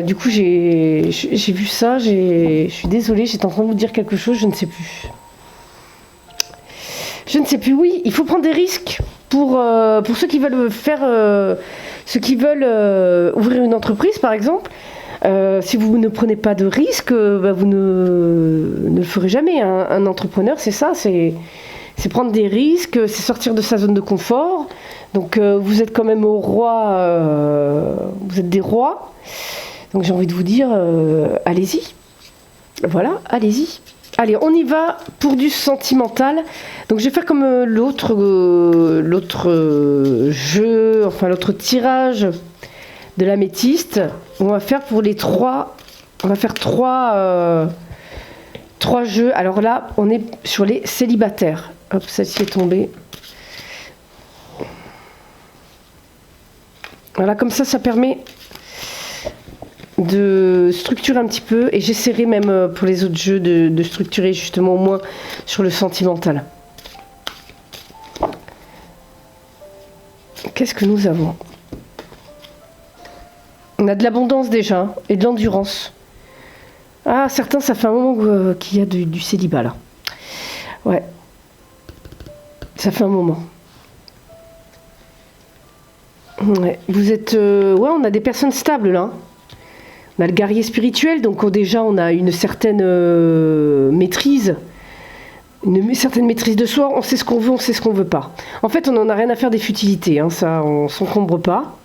Du coup, j'ai vu ça, je suis désolée, j'étais en train de vous dire quelque chose, je ne sais plus. Je ne sais plus, oui, il faut prendre des risques pour ceux qui veulent ouvrir une entreprise, par exemple. Si vous ne prenez pas de risques, vous ne le ferez jamais. Un entrepreneur, c'est ça, c'est prendre des risques, c'est sortir de sa zone de confort. Donc vous êtes quand même au roi, vous êtes des rois. Donc j'ai envie de vous dire, allez-y. Voilà, allez-y. Allez, on y va pour du sentimental. Donc je vais faire comme l'autre jeu, enfin l'autre tirage de l'améthyste. On va faire pour les trois. On va faire trois jeux. Alors là, on est sur les célibataires. Hop, celle-ci est tombée. Voilà, comme ça permet de structurer un petit peu. Et j'essaierai même pour les autres jeux de structurer justement au moins sur le sentimental. Qu'est-ce que nous avons ? On a de l'abondance déjà et de l'endurance. Ah, certains, ça fait un moment qu'il y a du célibat là. Ouais. Ça fait un moment. Ouais. Vous êtes... ouais, on a des personnes stables là. On a le guerrier spirituel, donc déjà on a une certaine maîtrise. Une certaine maîtrise de soi. On sait ce qu'on veut, on sait ce qu'on veut pas. En fait, on n'en a rien à faire des futilités. Hein, ça, on s'encombre pas.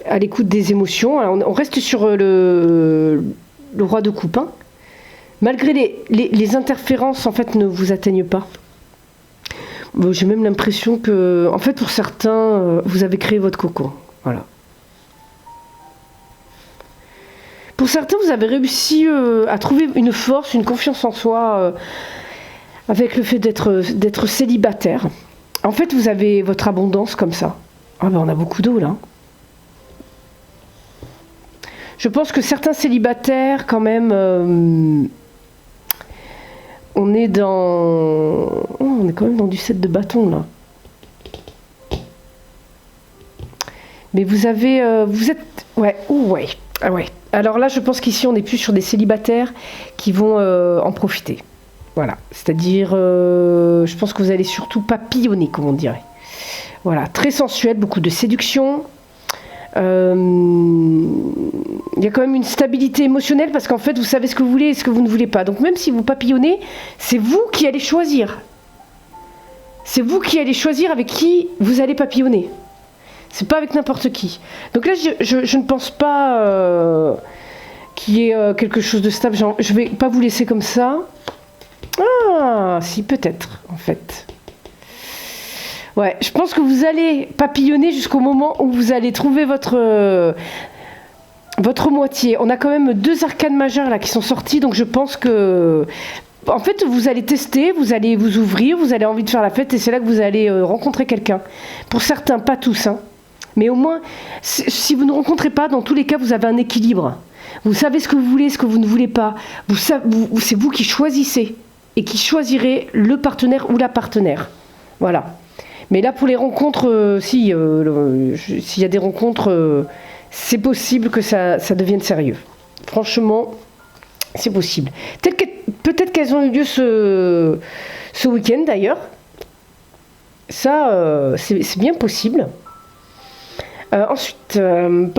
À l'écoute des émotions. Alors, on reste sur le roi de coupe. Hein. Malgré les interférences, en fait, ne vous atteignent pas. Bon, j'ai même l'impression que, en fait, pour certains, vous avez créé votre cocon. Voilà. Pour certains, vous avez réussi à trouver une force, une confiance en soi avec le fait d'être célibataire. En fait, vous avez votre abondance comme ça. Ah ben, on a beaucoup d'eau là. Je pense que certains célibataires, quand même, on est quand même dans du 7 de bâton là. Mais vous êtes, ouais, ouais, ah ouais. Alors là, je pense qu'ici, on n'est plus sur des célibataires qui vont en profiter. Voilà, c'est-à-dire, je pense que vous allez surtout papillonner, comme on dirait. Voilà, très sensuel, beaucoup de séduction. Il y a quand même une stabilité émotionnelle parce qu'en fait, vous savez ce que vous voulez et ce que vous ne voulez pas. Donc même si vous papillonnez, c'est vous qui allez choisir. C'est vous qui allez choisir avec qui vous allez papillonner. C'est pas avec n'importe qui. Donc là, je ne pense pas qu'il y ait quelque chose de stable. Genre, je vais pas vous laisser comme ça. Ah, si, peut-être, en fait. Ouais, je pense que vous allez papillonner jusqu'au moment où vous allez trouver votre moitié. On a quand même 2 arcanes majeures là qui sont sorties, donc je pense que... En fait, vous allez tester, vous allez vous ouvrir, vous avez envie de faire la fête, et c'est là que vous allez rencontrer quelqu'un. Pour certains, pas tous, hein. Mais au moins, si vous ne rencontrez pas, dans tous les cas, vous avez un équilibre. Vous savez ce que vous voulez, ce que vous ne voulez pas. C'est vous qui choisissez, et qui choisirez le partenaire ou la partenaire. Voilà. Mais là, pour les rencontres, s'il y a des rencontres, c'est possible que ça devienne sérieux. Franchement, c'est possible. Peut-être qu'elles ont eu lieu ce week-end, d'ailleurs. Ça, c'est bien possible. Ensuite, on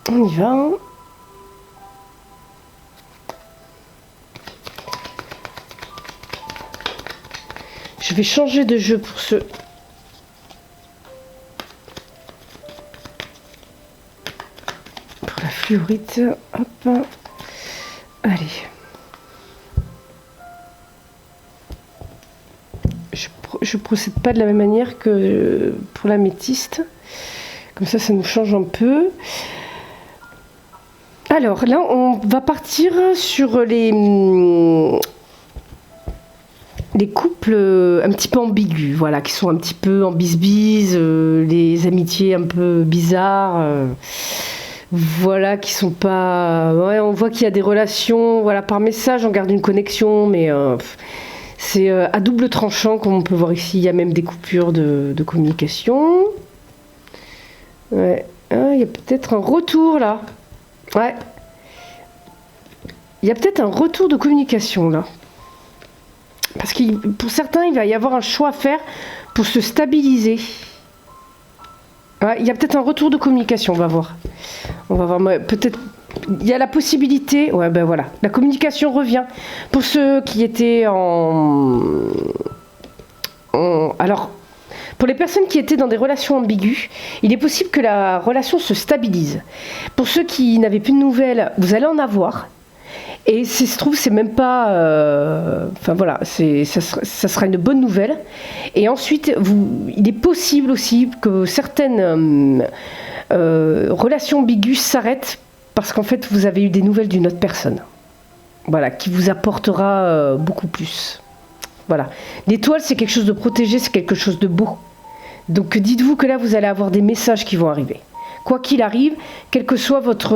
y va. Je vais changer de jeu pour ce... Pour la fluorite. Hop. Allez. Je procède pas de la même manière que pour l'améthyste. Comme ça nous change un peu. Alors là, on va partir sur les couples un petit peu ambigus, voilà, qui sont un petit peu en bisbise, les amitiés un peu bizarres, voilà, qui sont pas... Ouais, on voit qu'il y a des relations, voilà, par message, on garde une connexion, mais c'est à double tranchant, comme on peut voir ici, il y a même des coupures de communication. Ouais, il y a peut-être un retour, là. Ouais. Il y a peut-être un retour de communication, là. Parce que pour certains, il va y avoir un choix à faire pour se stabiliser. Ouais, il y a peut-être un retour de communication, on va voir. On va voir, peut-être, il y a la possibilité... Ouais, ben voilà, la communication revient. Pour ceux qui étaient alors, pour les personnes qui étaient dans des relations ambiguës, il est possible que la relation se stabilise. Pour ceux qui n'avaient plus de nouvelles, vous allez en avoir. Et si se trouve, c'est même pas... Enfin voilà, ça sera une bonne nouvelle. Et ensuite, il est possible aussi que certaines relations ambiguës s'arrêtent parce qu'en fait, vous avez eu des nouvelles d'une autre personne. Voilà, qui vous apportera beaucoup plus. Voilà. L'étoile, c'est quelque chose de protégé, c'est quelque chose de beau. Donc dites-vous que là, vous allez avoir des messages qui vont arriver. Quoi qu'il arrive, quelle que soit votre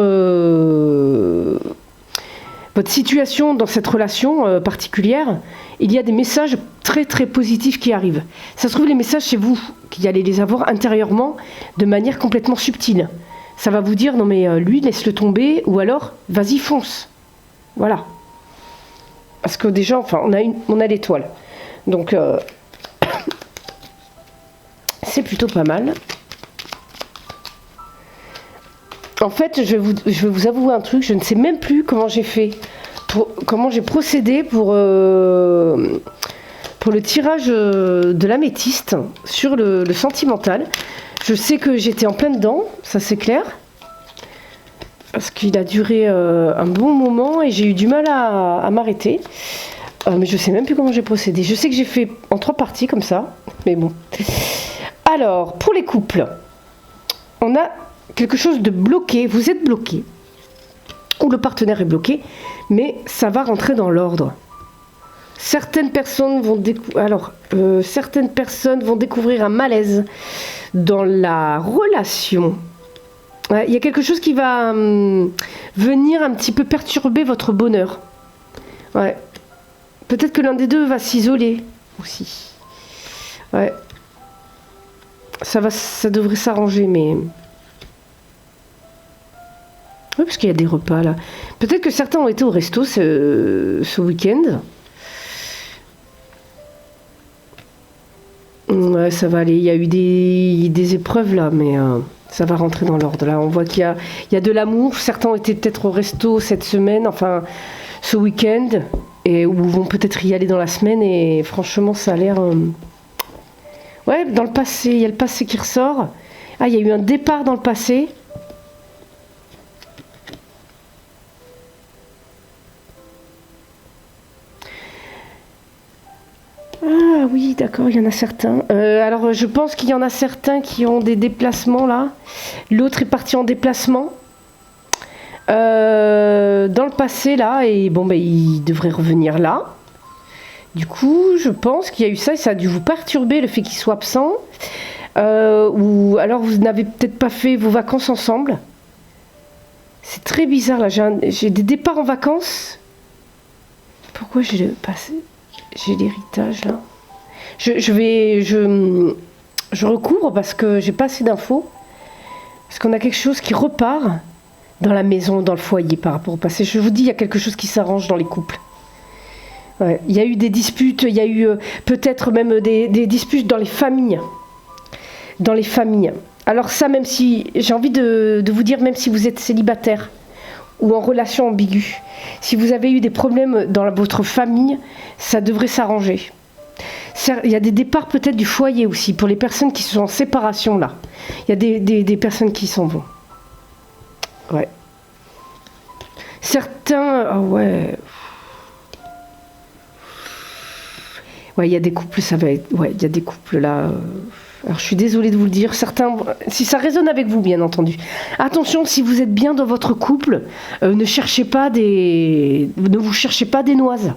situation dans cette relation particulière, il y a des messages très très positifs qui arrivent. Ça se trouve, les messages, c'est vous qui allez les avoir intérieurement de manière complètement subtile. Ça va vous dire, non mais lui, laisse-le tomber, ou alors, vas-y, fonce. Voilà. Parce que déjà, enfin, on a l'étoile. Donc, c'est plutôt pas mal. En fait, je vais vous avouer un truc, je ne sais même plus comment j'ai fait, comment j'ai procédé pour le tirage de l'améthyste sur le sentimental. Je sais que j'étais en plein dedans, ça c'est clair, parce qu'il a duré un bon moment et j'ai eu du mal à m'arrêter. Mais je sais même plus comment j'ai procédé. Je sais que j'ai fait en 3 parties comme ça, mais bon. Alors, pour les couples, on a quelque chose de bloqué, vous êtes bloqué, ou le partenaire est bloqué, mais ça va rentrer dans l'ordre. Certaines personnes vont découvrir un malaise dans la relation. Il y a quelque chose qui va venir un petit peu perturber votre bonheur. Ouais. Peut-être que l'un des deux va s'isoler aussi. Ouais. Ça devrait s'arranger, mais... Oui, parce qu'il y a des repas là. Peut-être que certains ont été au resto ce week-end. Ouais, ça va aller. Il y a eu des épreuves là, mais ça va rentrer dans l'ordre. Là, on voit qu'il y a de l'amour. Certains ont été peut-être au resto cette semaine, enfin ce week-end, ou vont peut-être y aller dans la semaine. Et franchement, ça a l'air Ouais, dans le passé, il y a le passé qui ressort. Ah, il y a eu un départ dans le passé. Ah oui, d'accord, il y en a certains. Alors, je pense qu'il y en a certains qui ont des déplacements là. L'autre est parti en déplacement dans le passé là, et bon, ben, il devrait revenir là. Du coup, je pense qu'il y a eu ça et ça a dû vous perturber le fait qu'il soit absent. Ou alors vous n'avez peut-être pas fait vos vacances ensemble. C'est très bizarre là, j'ai des départs en vacances. Pourquoi j'ai l'héritage là? Je recouvre parce que j'ai pas assez d'infos. Parce qu'on a quelque chose qui repart dans la maison, dans le foyer par rapport au passé. Je vous dis, il y a quelque chose qui s'arrange dans les couples. Ouais. Il y a eu des disputes, il y a eu peut-être même des disputes dans les familles. Dans les familles. Alors ça, même si, j'ai envie de vous dire, même si vous êtes célibataire ou en relation ambiguë, si vous avez eu des problèmes dans votre famille, ça devrait s'arranger. Il y a des départs peut-être du foyer aussi, pour les personnes qui sont en séparation là. Il y a des personnes qui s'en vont. Ouais. Certains... Ah ouais... Ouais, il y a des couples, ça va être... Ouais, il y a des couples là... Alors, je suis désolée de vous le dire. Certains... Si ça résonne avec vous, bien entendu. Attention, si vous êtes bien dans votre couple, ne vous cherchez pas des noises.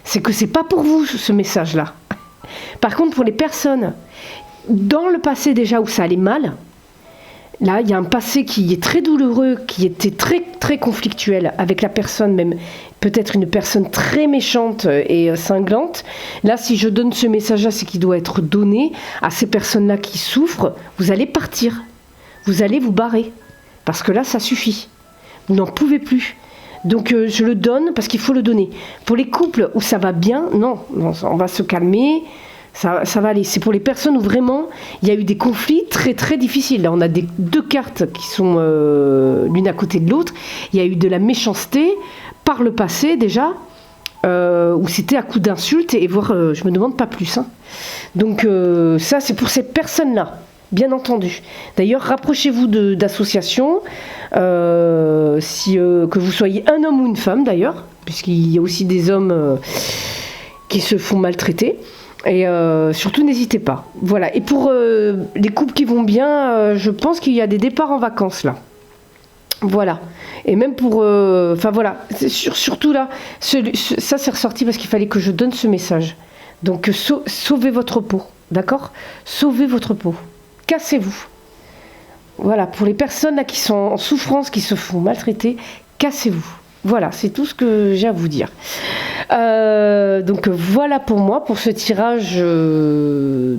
C'est que c'est pas pour vous, ce message-là. Par contre, pour les personnes dans le passé déjà où ça allait mal, là, il y a un passé qui est très douloureux, qui était très, très conflictuel avec la personne, même peut-être une personne très méchante et cinglante. Là, si je donne ce message-là, c'est qu'il doit être donné à ces personnes-là qui souffrent. Vous allez partir. Vous allez vous barrer. Parce que là, ça suffit. Vous n'en pouvez plus. Donc, je le donne parce qu'il faut le donner. Pour les couples où ça va bien, non, on va se calmer. Ça va aller. C'est pour les personnes où vraiment il y a eu des conflits très très difficiles. Là, on a deux cartes qui sont l'une à côté de l'autre. Il y a eu de la méchanceté par le passé déjà, où c'était à coup d'insultes et voire, je me demande pas plus. Hein. Donc ça, c'est pour ces personnes-là, bien entendu. D'ailleurs, rapprochez-vous d'associations, que vous soyez un homme ou une femme d'ailleurs, puisqu'il y a aussi des hommes qui se font maltraiter. Et surtout, n'hésitez pas. Voilà. Et pour les couples qui vont bien, je pense qu'il y a des départs en vacances là. Voilà. Et même pour... Enfin voilà. Surtout là, ça c'est ressorti parce qu'il fallait que je donne ce message. Donc sauvez votre peau. D'accord? Sauvez votre peau. Cassez-vous. Voilà. Pour les personnes là qui sont en souffrance, qui se font maltraiter, cassez-vous. Voilà, c'est tout ce que j'ai à vous dire. Donc voilà pour moi, pour ce tirage de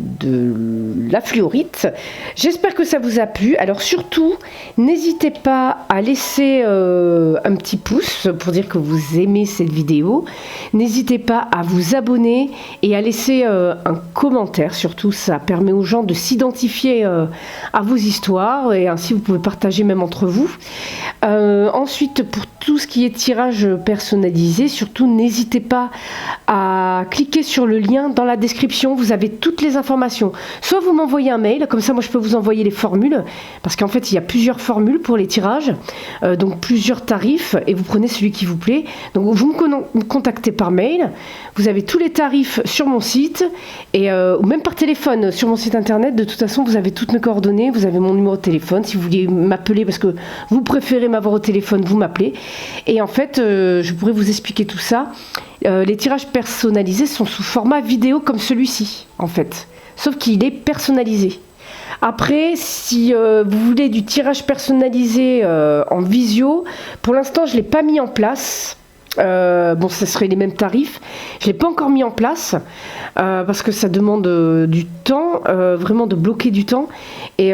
la fluorite. J'espère que ça vous a plu. Alors surtout, n'hésitez pas à laisser un petit pouce pour dire que vous aimez cette vidéo. N'hésitez pas à vous abonner et à laisser un commentaire. Surtout, ça permet aux gens de s'identifier à vos histoires et ainsi vous pouvez partager même entre vous. Ensuite, pour tout ce qui est tirage personnalisé, surtout n'hésitez pas à cliquer sur le lien dans la description, vous avez toutes les informations. Soit vous m'envoyez un mail, comme ça moi je peux vous envoyer les formules, parce qu'en fait il y a plusieurs formules pour les tirages, donc plusieurs tarifs, et vous prenez celui qui vous plaît. Donc vous me contactez par mail, vous avez tous les tarifs sur mon site, et ou même par téléphone sur mon site internet. De toute façon vous avez toutes mes coordonnées, vous avez mon numéro de téléphone, si vous voulez m'appeler parce que vous préférez m'avoir au téléphone, vous m'appelez. Et en fait, je pourrais vous expliquer tout ça. Les tirages personnalisés sont sous format vidéo comme celui-ci, en fait. Sauf qu'il est personnalisé. Après, si vous voulez du tirage personnalisé en visio, pour l'instant, je ne l'ai pas mis en place. Bon, ce serait les mêmes tarifs. Je ne l'ai pas encore mis en place parce que ça demande du temps, vraiment de bloquer du temps. Et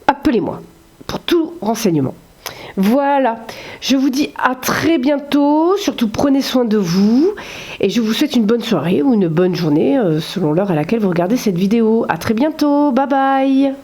appelez-moi pour tout renseignement. Voilà, je vous dis à très bientôt, surtout prenez soin de vous et je vous souhaite une bonne soirée ou une bonne journée selon l'heure à laquelle vous regardez cette vidéo. À très bientôt, bye bye.